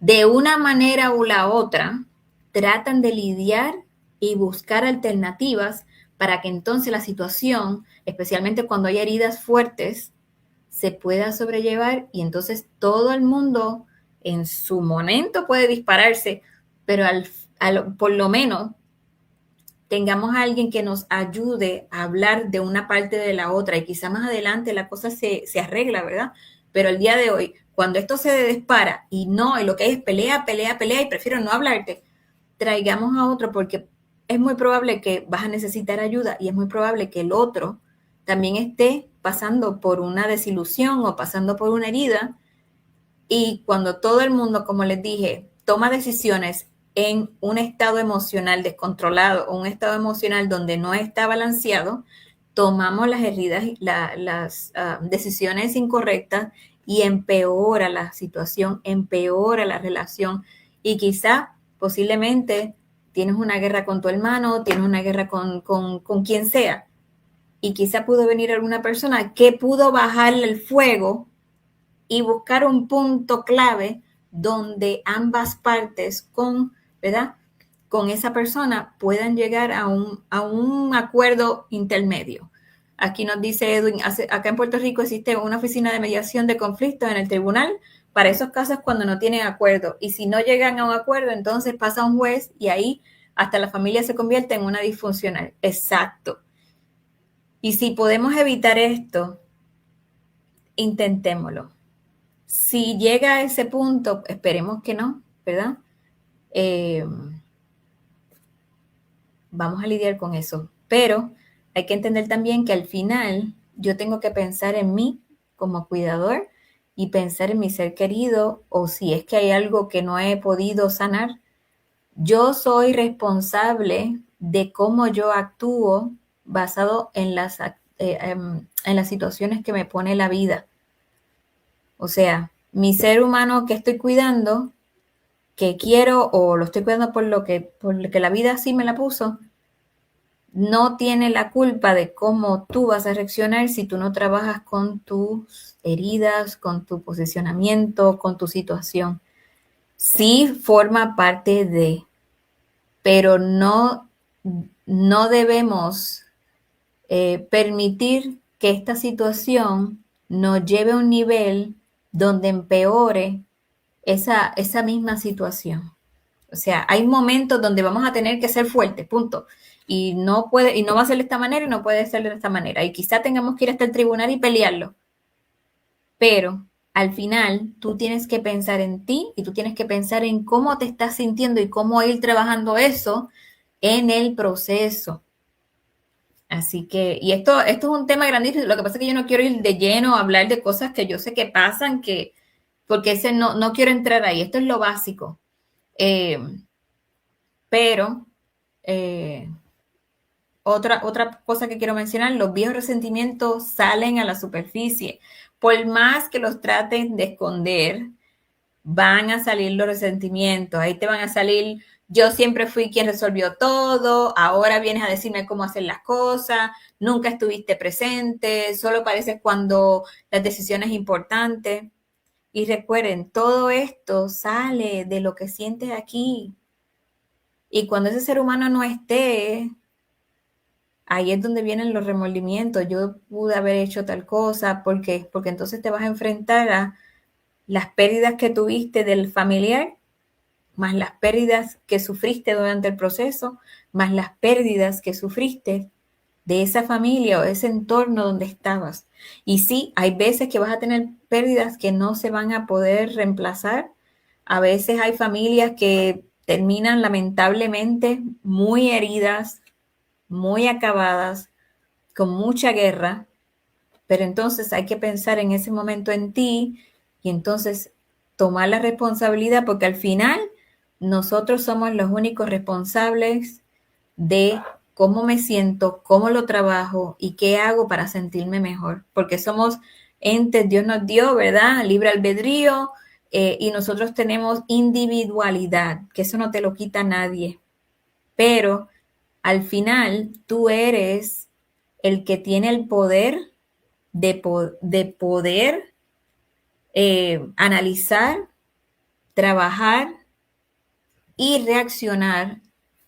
de una manera u la otra, tratan de lidiar y buscar alternativas para que entonces la situación, especialmente cuando hay heridas fuertes, se pueda sobrellevar y entonces todo el mundo en su momento puede dispararse, pero por lo menos tengamos a alguien que nos ayude a hablar de una parte de la otra y quizá más adelante la cosa se arregla, ¿verdad? Pero el día de hoy, cuando esto se dispara y lo que hay es pelea, pelea, pelea y prefiero no hablarte, traigamos a otro porque es muy probable que vas a necesitar ayuda y es muy probable que el otro también esté pasando por una desilusión o pasando por una herida y cuando todo el mundo, como les dije, toma decisiones en un estado emocional descontrolado o un estado emocional donde no está balanceado, tomamos las heridas, las decisiones incorrectas y empeora la situación, empeora la relación y quizá posiblemente tienes una guerra con tu hermano, tienes una guerra con quien sea y quizá pudo venir alguna persona que pudo bajarle el fuego y buscar un punto clave donde ambas partes ¿verdad? Con esa persona puedan llegar a un acuerdo intermedio. Aquí nos dice Edwin, acá en Puerto Rico existe una oficina de mediación de conflictos en el tribunal para esos casos cuando no tienen acuerdo. Y si no llegan a un acuerdo, entonces pasa a un juez y ahí hasta la familia se convierte en una disfuncional. Exacto. Y si podemos evitar esto, intentémoslo. Si llega a ese punto, esperemos que no, ¿verdad? Vamos a lidiar con eso. Pero hay que entender también que al final yo tengo que pensar en mí como cuidador y pensar en mi ser querido o si es que hay algo que no he podido sanar. Yo soy responsable de cómo yo actúo basado en las situaciones que me pone la vida. O sea, mi ser humano que estoy cuidando, que quiero o lo estoy cuidando por lo que la vida así me la puso, no tiene la culpa de cómo tú vas a reaccionar si tú no trabajas con tus heridas, con tu posicionamiento, con tu situación. Sí forma parte pero no debemos permitir que esta situación nos lleve a un nivel donde empeore esa misma situación. O sea, hay momentos donde vamos a tener que ser fuertes, punto. Y no va a ser de esta manera y no puede ser de esta manera. Y quizá tengamos que ir hasta el tribunal y pelearlo. Pero al final tú tienes que pensar en ti y tú tienes que pensar en cómo te estás sintiendo y cómo ir trabajando eso en el proceso. Así que, y esto es un tema grandísimo. Lo que pasa es que yo no quiero ir de lleno a hablar de cosas que yo sé que pasan, porque no quiero entrar ahí. Esto es lo básico. Pero otra cosa que quiero mencionar, los viejos resentimientos salen a la superficie. Por más que los traten de esconder, van a salir los resentimientos. Ahí te van a salir, yo siempre fui quien resolvió todo, ahora vienes a decirme cómo hacer las cosas, nunca estuviste presente, solo apareces cuando las decisiones importantes. Y recuerden, todo esto sale de lo que sientes aquí. Y cuando ese ser humano no esté, ahí es donde vienen los remordimientos. Yo pude haber hecho tal cosa, ¿por qué? Porque entonces te vas a enfrentar a las pérdidas que tuviste del familiar, más las pérdidas que sufriste durante el proceso, más las pérdidas que sufriste de esa familia o ese entorno donde estabas. Y sí, hay veces que vas a tener pérdidas que no se van a poder reemplazar. A veces hay familias que terminan lamentablemente muy heridas, muy acabadas, con mucha guerra, pero entonces hay que pensar en ese momento en ti y entonces tomar la responsabilidad, porque al final nosotros somos los únicos responsables de cómo me siento, cómo lo trabajo y qué hago para sentirme mejor, porque somos entes, Dios nos dio, ¿verdad? Libre albedrío, y nosotros tenemos individualidad, que eso no te lo quita nadie, pero al final tú eres el que tiene el poder de poder analizar, trabajar y reaccionar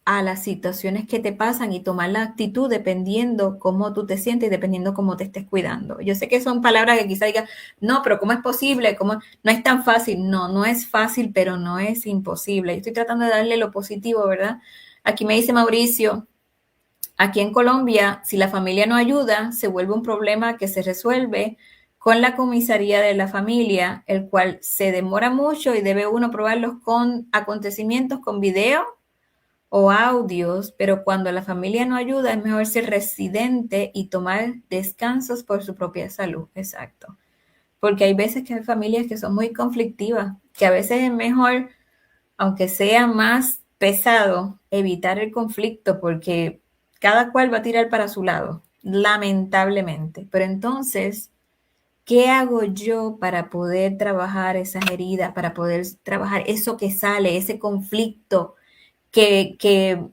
a las situaciones que te pasan y tomar la actitud dependiendo cómo tú te sientes y dependiendo cómo te estés cuidando. Yo sé que son palabras que quizá digan, no, pero ¿cómo es posible? ¿Cómo? No es tan fácil. No, no es fácil, pero no es imposible. Yo estoy tratando de darle lo positivo, ¿verdad? Aquí me dice Mauricio, aquí en Colombia, si la familia no ayuda, se vuelve un problema que se resuelve con la comisaría de la familia, el cual se demora mucho y debe uno probarlos con acontecimientos, con video o audios, pero cuando la familia no ayuda es mejor ser residente y tomar descansos por su propia salud. Exacto. Porque hay veces que hay familias que son muy conflictivas, que a veces es mejor, aunque sea más pesado, evitar el conflicto porque cada cual va a tirar para su lado, lamentablemente. Pero entonces, ¿qué hago yo para poder trabajar esas heridas, para poder trabajar eso que sale, ese conflicto que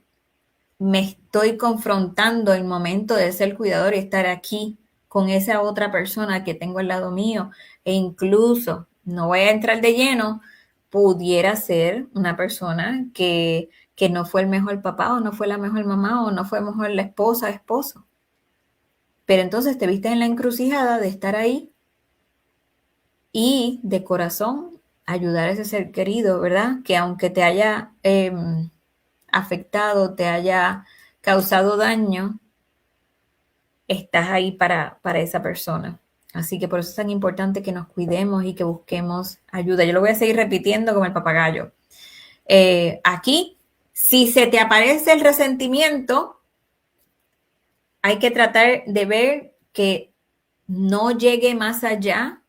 me estoy confrontando el momento de ser cuidador y estar aquí con esa otra persona que tengo al lado mío? E incluso, no voy a entrar de lleno, pudiera ser una persona que no fue el mejor papá o no fue la mejor mamá o no fue mejor la esposa, esposo. Pero entonces te viste en la encrucijada de estar ahí y de corazón ayudar a ese ser querido, ¿verdad? Que aunque te haya afectado, te haya causado daño, estás ahí para esa persona. Así que por eso es tan importante que nos cuidemos y que busquemos ayuda. Yo lo voy a seguir repitiendo como el papagayo. Aquí, si se te aparece el resentimiento, hay que tratar de ver que no llegue más allá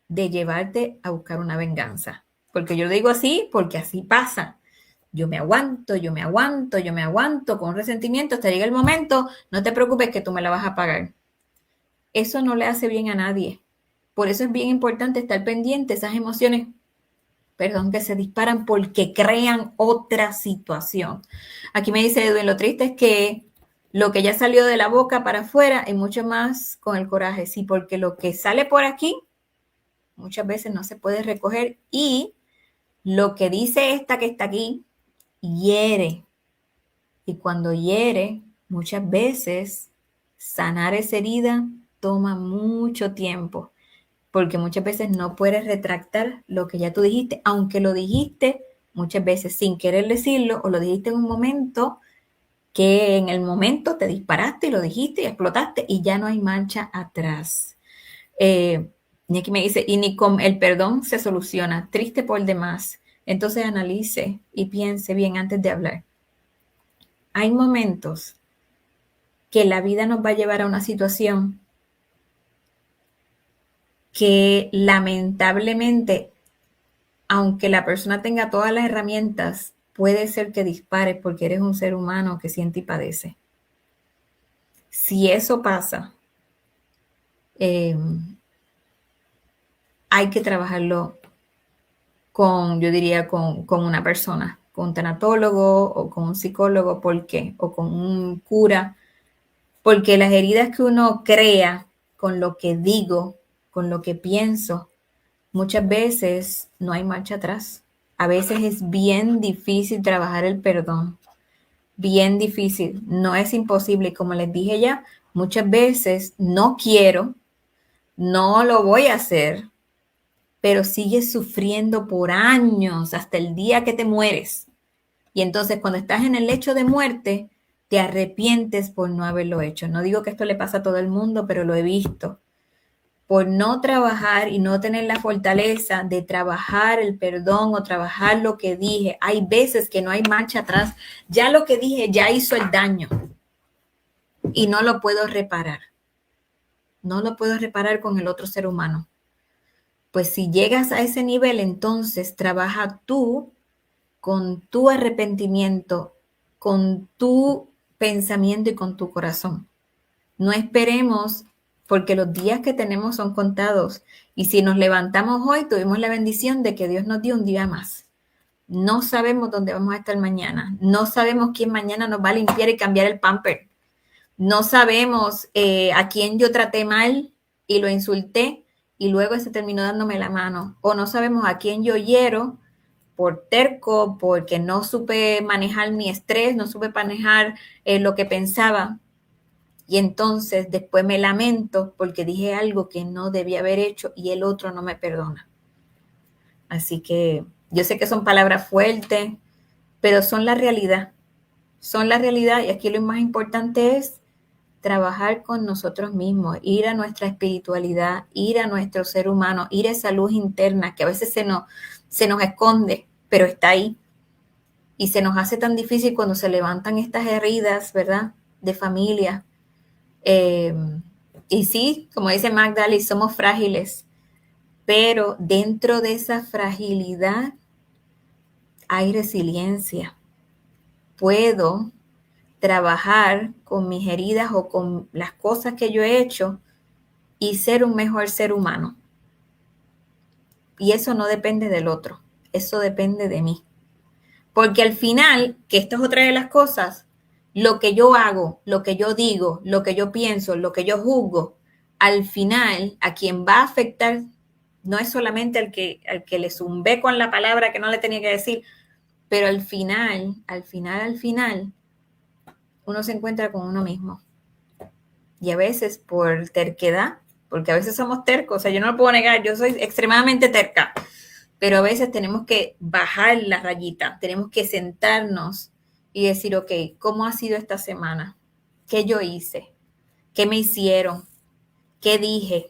de llevarte a buscar una venganza. Porque yo lo digo así, porque así pasa. Yo me aguanto, yo me aguanto, yo me aguanto con resentimiento hasta llega el momento, no te preocupes que tú me la vas a pagar. Eso no le hace bien a nadie. Por eso es bien importante estar pendiente de esas emociones, perdón, que se disparan porque crean otra situación. Aquí me dice Edwin, lo triste es que lo que ya salió de la boca para afuera y mucho más con el coraje. Sí, porque lo que sale por aquí muchas veces no se puede recoger y lo que dice esta que está aquí hiere. Y cuando hiere, muchas veces sanar esa herida toma mucho tiempo, porque muchas veces no puedes retractar lo que ya tú dijiste, aunque lo dijiste muchas veces sin querer decirlo o lo dijiste en un momento que en el momento te disparaste y lo dijiste y explotaste y ya no hay marcha atrás. Y aquí me dice, y ni con el perdón se soluciona, triste por demás. Entonces analice y piense bien antes de hablar. Hay momentos que la vida nos va a llevar a una situación que lamentablemente, aunque la persona tenga todas las herramientas, puede ser que dispares porque eres un ser humano que siente y padece. Si eso pasa, hay que trabajarlo yo diría, con una persona, con un tanatólogo o con un psicólogo. ¿Por qué? O con un cura. Porque las heridas que uno crea con lo que digo, con lo que pienso, muchas veces no hay marcha atrás. A veces es bien difícil trabajar el perdón. Bien difícil. No es imposible. Como les dije ya, muchas veces no quiero, no lo voy a hacer, pero sigues sufriendo por años hasta el día que te mueres. Y entonces cuando estás en el lecho de muerte, te arrepientes por no haberlo hecho. No digo que esto le pasa a todo el mundo, pero lo he visto. por no trabajar y no tener la fortaleza de trabajar el perdón o trabajar lo que dije. Hay veces que no hay marcha atrás. Ya lo que dije ya hizo el daño y no lo puedo reparar. No lo puedo reparar con el otro ser humano. Pues si llegas a ese nivel, entonces trabaja tú con tu arrepentimiento, con tu pensamiento y con tu corazón. No esperemos, porque los días que tenemos son contados. Y si nos levantamos hoy, tuvimos la bendición de que Dios nos dio un día más. No sabemos dónde vamos a estar mañana. No sabemos quién mañana nos va a limpiar y cambiar el pamper. No sabemos a quién yo traté mal y lo insulté y luego se terminó dándome la mano. O no sabemos a quién yo hiero por terco, porque no supe manejar mi estrés, no supe manejar lo que pensaba. Y entonces después me lamento porque dije algo que no debía haber hecho y el otro no me perdona. Así que yo sé que son palabras fuertes, pero son la realidad. Son la realidad y aquí lo más importante es trabajar con nosotros mismos, ir a nuestra espiritualidad, ir a nuestro ser humano, ir a esa luz interna que a veces se nos esconde, pero está ahí. Y se nos hace tan difícil cuando se levantan estas heridas, ¿verdad? De familia. Y sí, como dice Magdalene, somos frágiles, pero dentro de esa fragilidad hay resiliencia. Puedo trabajar con mis heridas o con las cosas que yo he hecho y ser un mejor ser humano. Y eso no depende del otro, eso depende de mí. Porque al final, que esto es otra de las cosas, lo que yo hago, lo que yo digo, lo que yo pienso, lo que yo juzgo, al final, a quien va a afectar no es solamente al que le zumbé con la palabra que no le tenía que decir, pero al final, uno se encuentra con uno mismo. Y a veces por terquedad, porque a veces somos tercos, o sea, yo no lo puedo negar, yo soy extremadamente terca, pero a veces tenemos que bajar la rayita, tenemos que sentarnos y decir, ok, ¿cómo ha sido esta semana? ¿Qué yo hice? ¿Qué me hicieron? ¿Qué dije?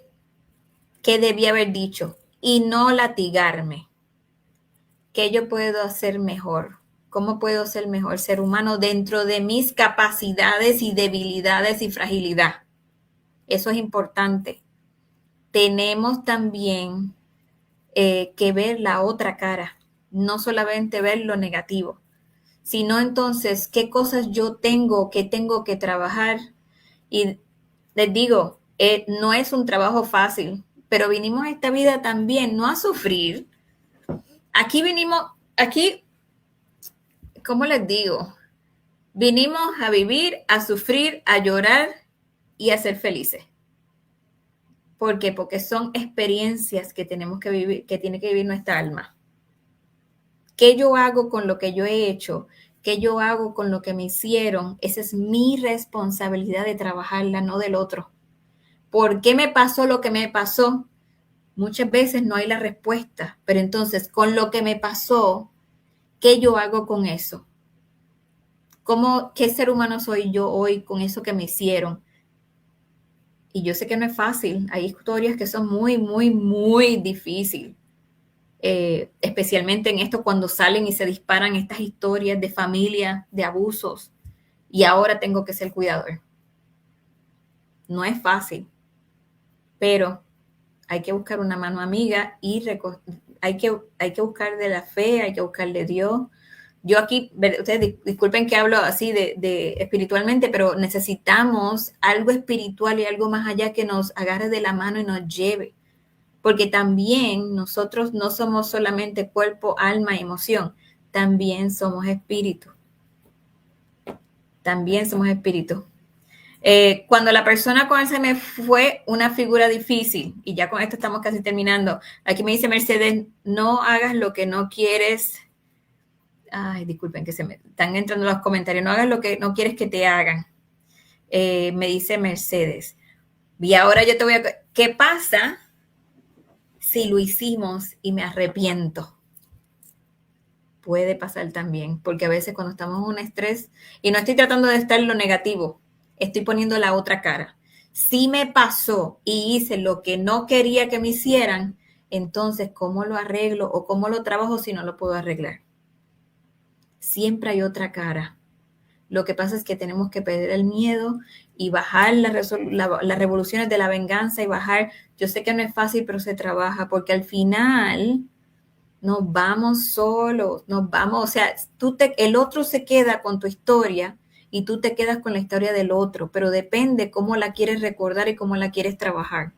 ¿Qué debí haber dicho? Y no latigarme. ¿Qué yo puedo hacer mejor? ¿Cómo puedo ser mejor ser humano dentro de mis capacidades y debilidades y fragilidad? Eso es importante. Tenemos también que ver la otra cara, no solamente ver lo negativo, sino entonces qué cosas yo tengo que trabajar. Y les digo, no es un trabajo fácil, pero vinimos a esta vida también no a sufrir. Aquí, ¿cómo les digo? Vinimos a vivir, a sufrir, a llorar y a ser felices. ¿Por qué? Porque son experiencias que tenemos que vivir, que tiene que vivir nuestra alma. ¿Qué yo hago con lo que yo he hecho? ¿Qué yo hago con lo que me hicieron? Esa es mi responsabilidad de trabajarla, no del otro. ¿Por qué me pasó lo que me pasó? Muchas veces no hay la respuesta, pero entonces con lo que me pasó, ¿qué yo hago con eso? ¿Qué ser humano soy yo hoy con eso que me hicieron? Y yo sé que no es fácil, hay historias que son muy, muy, muy difíciles. Especialmente en esto cuando salen y se disparan estas historias de familia, de abusos, y ahora tengo que ser cuidador. No es fácil, pero hay que buscar una mano amiga y hay que buscar de la fe, hay que buscar de Dios. Yo aquí, ustedes disculpen que hablo así de espiritualmente, pero necesitamos algo espiritual y algo más allá que nos agarre de la mano y nos lleve. Porque también nosotros no somos solamente cuerpo, alma y emoción, también somos espíritu. También somos espíritu. Cuando la persona con Alzheimer fue una figura difícil, y ya con esto estamos casi terminando, aquí me dice Mercedes, no hagas lo que no quieres. Ay, disculpen que se me están entrando los comentarios, no hagas lo que no quieres que te hagan. Me dice Mercedes. Y ahora yo te voy a... ¿Qué pasa si lo hicimos y me arrepiento? Puede pasar también, porque a veces cuando estamos en un estrés, y no estoy tratando de estar en lo negativo, estoy poniendo la otra cara. Si me pasó y hice lo que no quería que me hicieran, entonces, ¿cómo lo arreglo o cómo lo trabajo si no lo puedo arreglar? Siempre hay otra cara. Lo que pasa es que tenemos que perder el miedo y bajar las revoluciones de la venganza y bajar. Yo sé que no es fácil, pero se trabaja porque al final nos vamos solos, nos vamos, o sea, el otro se queda con tu historia y tú te quedas con la historia del otro, pero depende cómo la quieres recordar y cómo la quieres trabajar.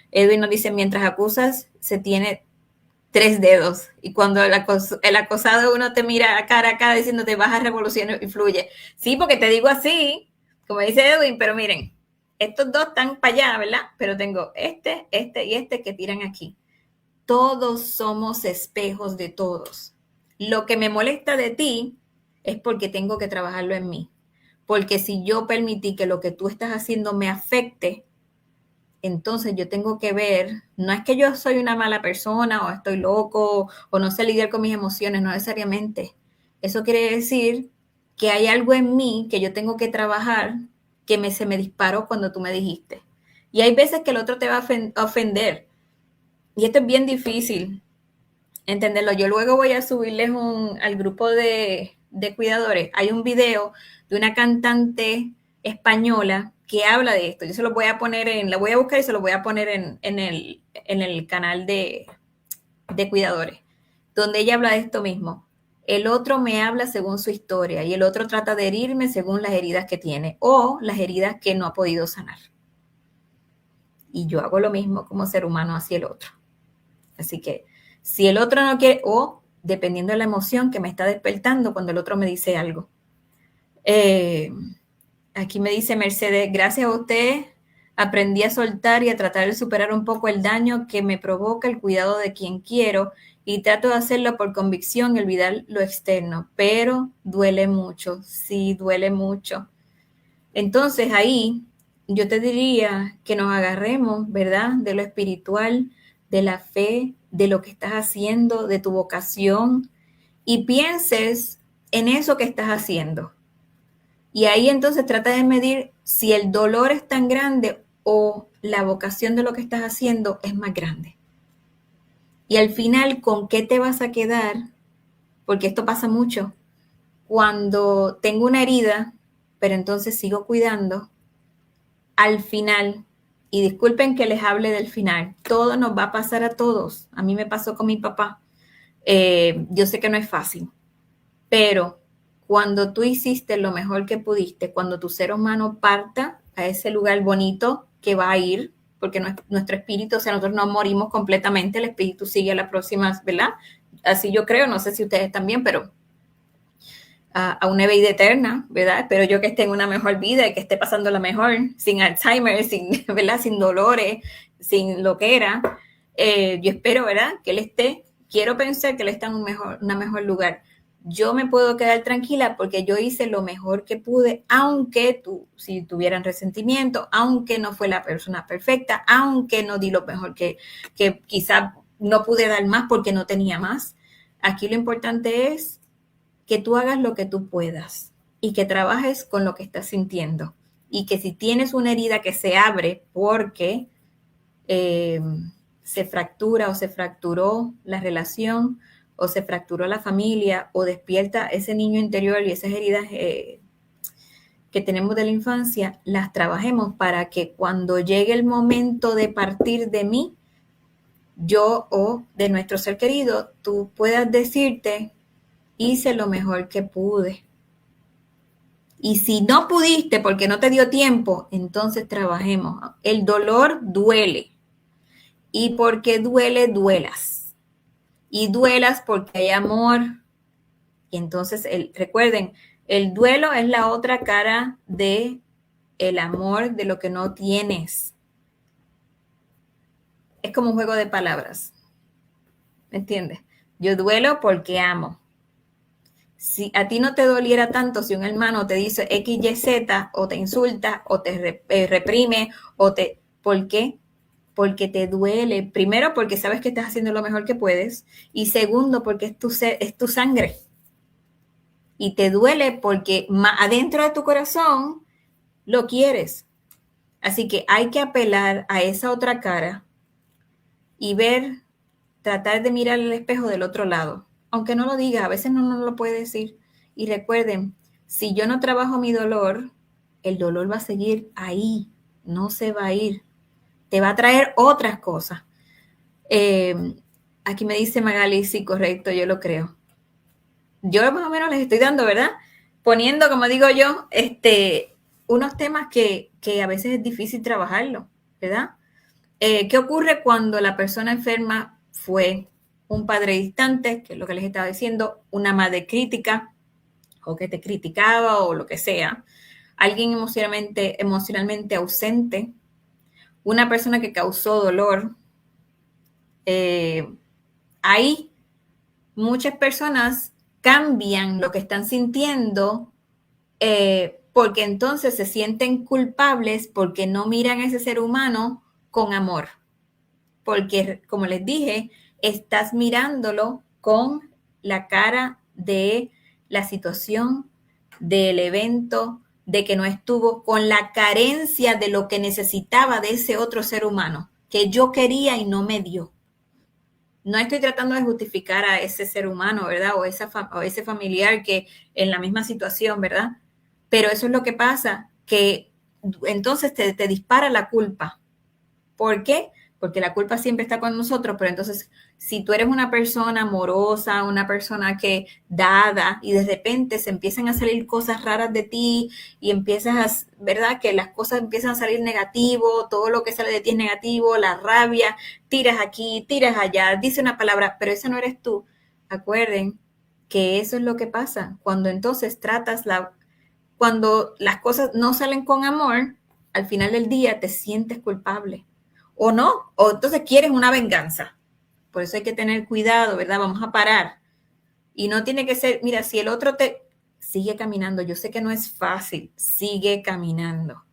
Edwin nos dice, mientras acusas, se tiene 3 dedos. Y cuando el acosado uno te mira cara a cara diciéndote baja revolución y fluye. Sí, porque te digo así, como dice Edwin, pero miren, estos dos están para allá, ¿verdad? Pero tengo este y este que tiran aquí. Todos somos espejos de todos. Lo que me molesta de ti es porque tengo que trabajarlo en mí. Porque si yo permití que lo que tú estás haciendo me afecte, entonces yo tengo que ver, no es que yo soy una mala persona o estoy loco o no sé lidiar con mis emociones, no necesariamente. Eso quiere decir que hay algo en mí que yo tengo que trabajar que se me disparó cuando tú me dijiste. Y hay veces que el otro te va a ofender. Y esto es bien difícil entenderlo. Yo luego voy a subirles al grupo de cuidadores. Hay un video de una cantante española que habla de esto. Yo se lo voy a poner la voy a buscar y se lo voy a poner en el canal de cuidadores, donde ella habla de esto mismo. El otro me habla según su historia y el otro trata de herirme según las heridas que tiene o las heridas que no ha podido sanar. Y yo hago lo mismo como ser humano hacia el otro. Así que si el otro no quiere, o dependiendo de la emoción que me está despertando cuando el otro me dice algo. Aquí me dice Mercedes, gracias a usted aprendí a soltar y a tratar de superar un poco el daño que me provoca el cuidado de quien quiero y trato de hacerlo por convicción y olvidar lo externo, pero duele mucho, sí, duele mucho. Entonces ahí yo te diría que nos agarremos, ¿verdad? De lo espiritual, de la fe, de lo que estás haciendo, de tu vocación y pienses en eso que estás haciendo. Y ahí entonces trata de medir si el dolor es tan grande o la vocación de lo que estás haciendo es más grande. Y al final, ¿con qué te vas a quedar? Porque esto pasa mucho. Cuando tengo una herida, pero entonces sigo cuidando, al final, y disculpen que les hable del final, todo nos va a pasar a todos. A mí me pasó con mi papá. Yo sé que no es fácil, pero cuando tú hiciste lo mejor que pudiste, cuando tu ser humano parta a ese lugar bonito que va a ir, porque nuestro espíritu, o sea, nosotros no morimos completamente, el espíritu sigue a la próxima, ¿verdad? Así yo creo, no sé si ustedes también, pero a una vida eterna, ¿verdad? Espero yo que esté en una mejor vida y que esté pasando la mejor, sin Alzheimer, sin, ¿verdad? Sin dolores, sin loquera. Yo espero, ¿verdad? Que él esté, quiero pensar que él está en un mejor lugar. Yo me puedo quedar tranquila porque yo hice lo mejor que pude, aunque si tuvieran resentimiento, aunque no fue la persona perfecta, aunque no di lo mejor que quizá no pude dar más porque no tenía más. Aquí lo importante es que tú hagas lo que tú puedas y que trabajes con lo que estás sintiendo. Y que si tienes una herida que se abre porque se fractura o se fracturó la relación o se fracturó la familia o despierta ese niño interior y esas heridas que tenemos de la infancia, las trabajemos para que cuando llegue el momento de partir de mí, yo o de nuestro ser querido, tú puedas decirte, hice lo mejor que pude. Y si no pudiste porque no te dio tiempo, entonces trabajemos. El dolor duele. Y porque duele, duelas. Y duelas porque hay amor. Y entonces, recuerden, el duelo es la otra cara de el amor de lo que no tienes. Es como un juego de palabras. ¿Me entiendes? Yo duelo porque amo. Si a ti no te doliera tanto si un hermano te dice X, Y, Z, o te insulta, o te reprime, ¿por qué? Porque te duele. Primero, porque sabes que estás haciendo lo mejor que puedes. Y segundo, porque es tu sangre. Y te duele porque adentro de tu corazón lo quieres. Así que hay que apelar a esa otra cara y ver, tratar de mirar el espejo del otro lado. Aunque no lo diga, a veces no lo puede decir. Y recuerden, si yo no trabajo mi dolor, el dolor va a seguir ahí, no se va a ir. Te va a traer otras cosas. Aquí me dice Magali, sí, correcto, yo lo creo. Yo más o menos les estoy dando, ¿verdad? Poniendo, como digo yo, unos temas que a veces es difícil trabajarlo, ¿verdad? ¿Qué ocurre cuando la persona enferma fue un padre distante, que es lo que les estaba diciendo, una madre crítica, o que te criticaba, o lo que sea, alguien emocionalmente ausente, una persona que causó dolor? Ahí muchas personas cambian lo que están sintiendo porque entonces se sienten culpables porque no miran a ese ser humano con amor. Porque, como les dije, estás mirándolo con la cara de la situación, del evento, de que no estuvo, con la carencia de lo que necesitaba de ese otro ser humano, que yo quería y no me dio. No estoy tratando de justificar a ese ser humano, ¿verdad? O ese familiar que en la misma situación, ¿verdad? Pero eso es lo que pasa, que entonces te dispara la culpa. ¿Por qué? Porque la culpa siempre está con nosotros, pero entonces si tú eres una persona amorosa, una persona que dada y de repente se empiezan a salir cosas raras de ti y empiezas a, ¿verdad? Que las cosas empiezan a salir negativo, todo lo que sale de ti es negativo, la rabia, tiras aquí, tiras allá, dice una palabra, pero esa no eres tú. Acuerden que eso es lo que pasa cuando entonces cuando las cosas no salen con amor, al final del día te sientes culpable. O no, o entonces quieres una venganza. Por eso hay que tener cuidado, ¿verdad? Vamos a parar. Y no tiene que ser, mira, si el otro te sigue caminando, yo sé que no es fácil, sigue caminando.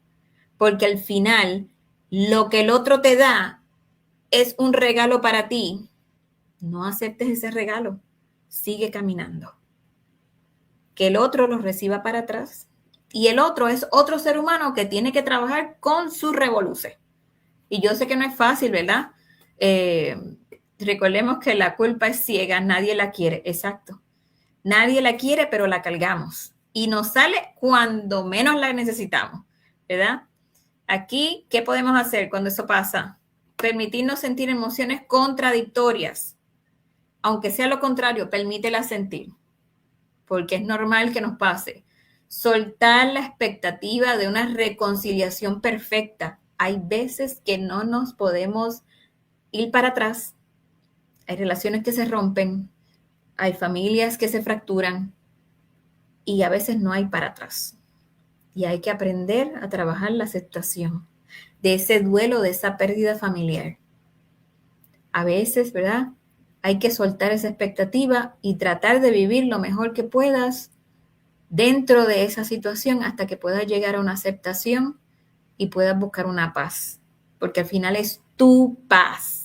Porque al final, lo que el otro te da es un regalo para ti. No aceptes ese regalo, sigue caminando. Que el otro lo reciba para atrás. Y el otro es otro ser humano que tiene que trabajar con su revolución. Y yo sé que no es fácil, ¿verdad? Recordemos que la culpa es ciega, nadie la quiere, exacto. Nadie la quiere, pero la cargamos. Y nos sale cuando menos la necesitamos, ¿verdad? Aquí, ¿qué podemos hacer cuando eso pasa? Permitirnos sentir emociones contradictorias. Aunque sea lo contrario, permítelas sentir. Porque es normal que nos pase. Soltar la expectativa de una reconciliación perfecta. Hay veces que no nos podemos ir para atrás. Hay relaciones que se rompen, hay familias que se fracturan y a veces no hay para atrás. Y hay que aprender a trabajar la aceptación de ese duelo, de esa pérdida familiar. A veces, ¿verdad? Hay que soltar esa expectativa y tratar de vivir lo mejor que puedas dentro de esa situación hasta que puedas llegar a una aceptación y puedas buscar una paz. Porque al final es tu paz.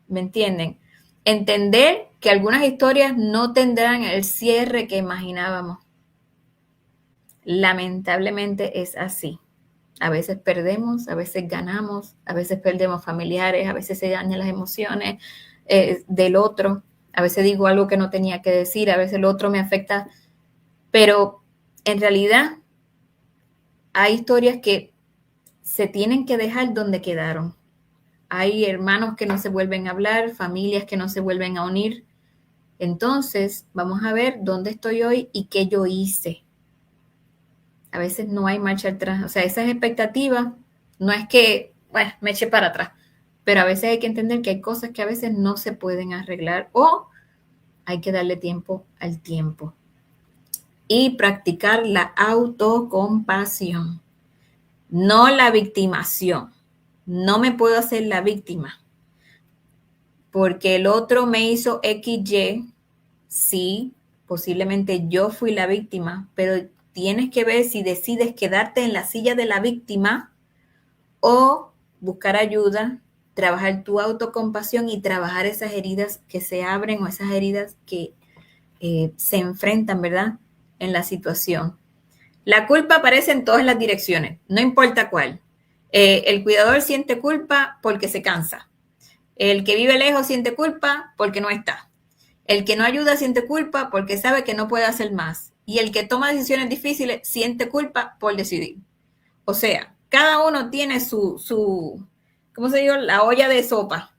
¿Me entienden? Entender que algunas historias no tendrán el cierre que imaginábamos. Lamentablemente es así. A veces perdemos, a veces ganamos, a veces perdemos familiares, a veces se dañan las emociones del otro, a veces digo algo que no tenía que decir, a veces el otro me afecta, pero en realidad hay historias que se tienen que dejar donde quedaron. Hay hermanos que no se vuelven a hablar, familias que no se vuelven a unir. Entonces, vamos a ver dónde estoy hoy y qué yo hice. A veces no hay marcha atrás. O sea, esas expectativas no es que, bueno, me eche para atrás. Pero a veces hay que entender que hay cosas que a veces no se pueden arreglar o hay que darle tiempo al tiempo. Y practicar la autocompasión, no la victimación. No me puedo hacer la víctima porque el otro me hizo XY. Sí, posiblemente yo fui la víctima, pero tienes que ver si decides quedarte en la silla de la víctima o buscar ayuda, trabajar tu autocompasión y trabajar esas heridas que se abren o esas heridas que se enfrentan, ¿verdad? En la situación. La culpa aparece en todas las direcciones, no importa cuál. El cuidador siente culpa porque se cansa. El que vive lejos siente culpa porque no está. El que no ayuda siente culpa porque sabe que no puede hacer más. Y el que toma decisiones difíciles siente culpa por decidir. O sea, cada uno tiene su ¿cómo se dice? La olla de sopa.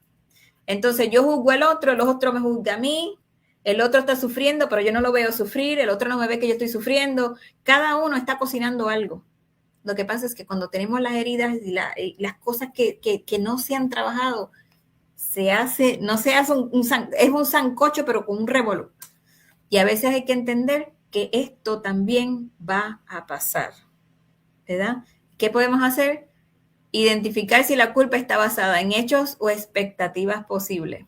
Entonces yo juzgo al otro, el otro me juzga a mí, el otro está sufriendo, pero yo no lo veo sufrir, el otro no me ve que yo estoy sufriendo. Cada uno está cocinando algo. Lo que pasa es que cuando tenemos las heridas y las cosas que no se han trabajado, no se hace es un sancocho, pero con un revolú. Y a veces hay que entender que esto también va a pasar, ¿verdad? ¿Qué podemos hacer? Identificar si la culpa está basada en hechos o expectativas posibles.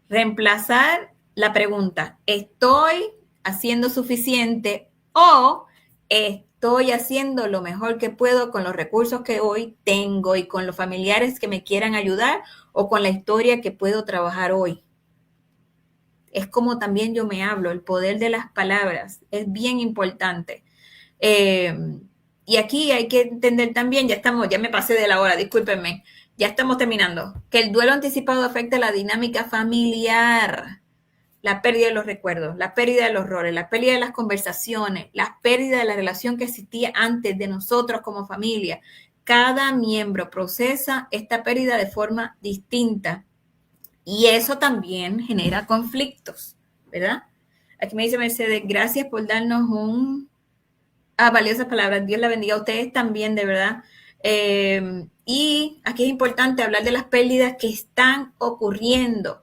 Reemplazar la pregunta, ¿estoy haciendo suficiente o estoy haciendo lo mejor que puedo con los recursos que hoy tengo y con los familiares que me quieran ayudar o con la historia que puedo trabajar hoy? Es como también yo me hablo, el poder de las palabras es bien importante. Y aquí hay que entender también, ya me pasé de la hora, discúlpenme, ya estamos terminando, que el duelo anticipado afecta la dinámica familiar, la pérdida de los recuerdos, la pérdida de los roles, la pérdida de las conversaciones, la pérdida de la relación que existía antes de nosotros como familia. Cada miembro procesa esta pérdida de forma distinta y eso también genera conflictos, ¿verdad? Aquí me dice Mercedes, gracias por darnos valiosas palabras. Dios la bendiga a ustedes también, de verdad. Y aquí es importante hablar de las pérdidas que están ocurriendo.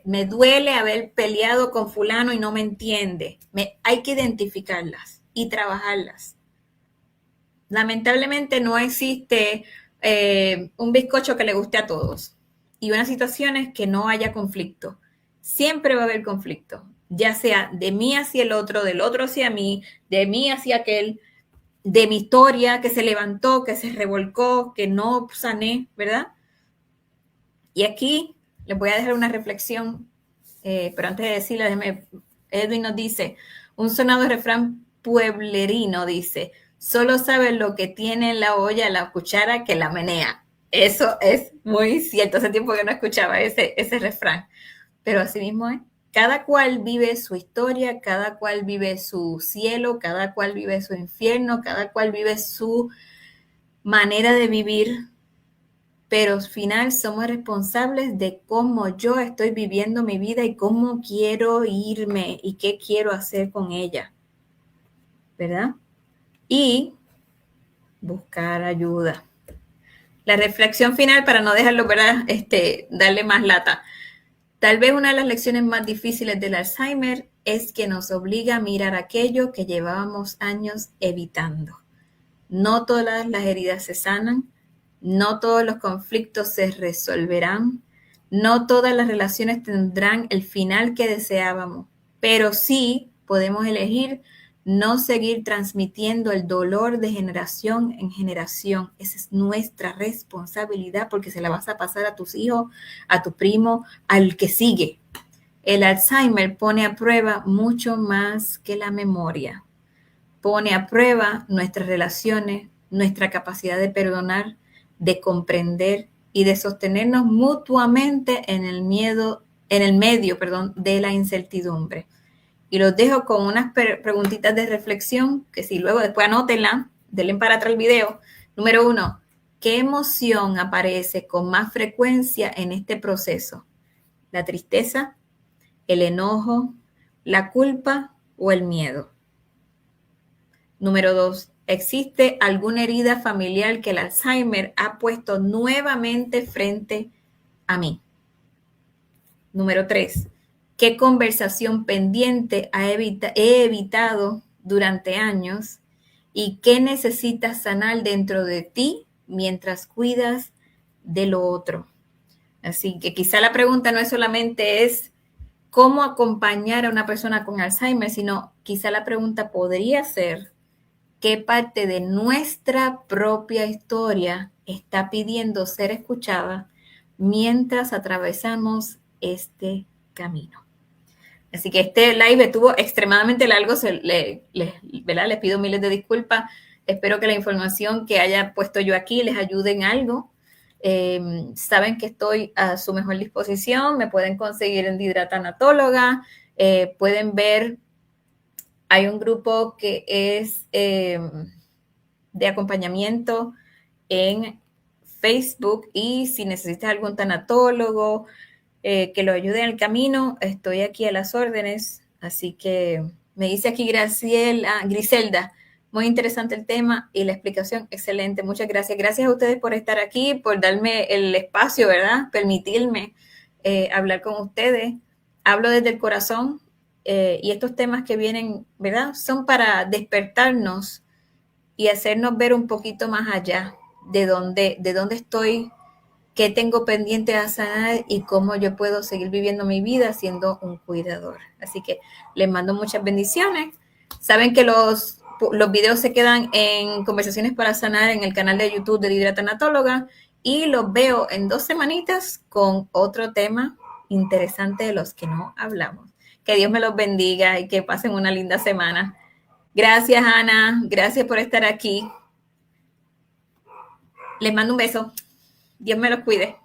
Me duele haber peleado con fulano y no me entiende. Hay que identificarlas y trabajarlas. Lamentablemente no existe un bizcocho que le guste a todos y unas situaciones que no haya conflicto. Siempre va a haber conflicto, ya sea de mí hacia el otro, del otro hacia mí, de mí hacia aquel, de mi historia que se levantó, que se revolcó, que no sané, ¿verdad? Y aquí les voy a dejar una reflexión, pero antes de decirla, Edwin nos dice, un sonado refrán pueblerino dice, solo sabe lo que tiene en la olla la cuchara que la menea. Eso es muy cierto, hace tiempo que no escuchaba ese refrán, pero así mismo es. Cada cual vive su historia, cada cual vive su cielo, cada cual vive su infierno, cada cual vive su manera de vivir, pero al final somos responsables de cómo yo estoy viviendo mi vida y cómo quiero irme y qué quiero hacer con ella, ¿verdad? Y buscar ayuda. La reflexión final, para no dejarlo, ¿verdad? Darle más lata. Tal vez una de las lecciones más difíciles del Alzheimer es que nos obliga a mirar aquello que llevábamos años evitando. No todas las heridas se sanan, no todos los conflictos se resolverán, no todas las relaciones tendrán el final que deseábamos, pero sí podemos elegir no seguir transmitiendo el dolor de generación en generación. Esa es nuestra responsabilidad porque se la vas a pasar a tus hijos, a tu primo, al que sigue. El Alzheimer pone a prueba mucho más que la memoria. Pone a prueba nuestras relaciones, nuestra capacidad de perdonar, de comprender y de sostenernos mutuamente en el medio, de la incertidumbre. Y los dejo con unas preguntitas de reflexión que si luego después anótenla, denle para atrás el video. Número 1, ¿qué emoción aparece con más frecuencia en este proceso? ¿La tristeza, el enojo, la culpa o el miedo? Número 2, ¿existe alguna herida familiar que el Alzheimer ha puesto nuevamente frente a mí? Número 3, ¿qué conversación pendiente he evitado durante años y qué necesitas sanar dentro de ti mientras cuidas de lo otro? Así que quizá la pregunta no es solamente es cómo acompañar a una persona con Alzheimer, sino quizá la pregunta podría ser qué parte de nuestra propia historia está pidiendo ser escuchada mientras atravesamos este camino. Así que este live estuvo extremadamente largo, ¿verdad? Les pido miles de disculpas. Espero que la información que haya puesto yo aquí les ayude en algo. Saben que estoy a su mejor disposición. Me pueden conseguir en Dihidratanatóloga. Pueden ver, hay un grupo que es de acompañamiento en Facebook, y si necesitas algún tanatólogo que lo ayude en el camino, estoy aquí a las órdenes. Así que me dice aquí Griselda, muy interesante el tema y la explicación excelente. Muchas gracias. Gracias a ustedes por estar aquí, por darme el espacio, ¿verdad? Permitirme hablar con ustedes. Hablo desde el corazón, y estos temas que vienen, ¿verdad? Son para despertarnos y hacernos ver un poquito más allá de dónde estoy, qué tengo pendiente a sanar y cómo yo puedo seguir viviendo mi vida siendo un cuidador. Así que les mando muchas bendiciones. Saben que los videos se quedan en Conversaciones para Sanar en el canal de YouTube de Dihidratanatóloga, y los veo en 2 semanitas con otro tema interesante de los que no hablamos. Que Dios me los bendiga y que pasen una linda semana. Gracias, Ana. Gracias por estar aquí. Les mando un beso. Dios me los cuide.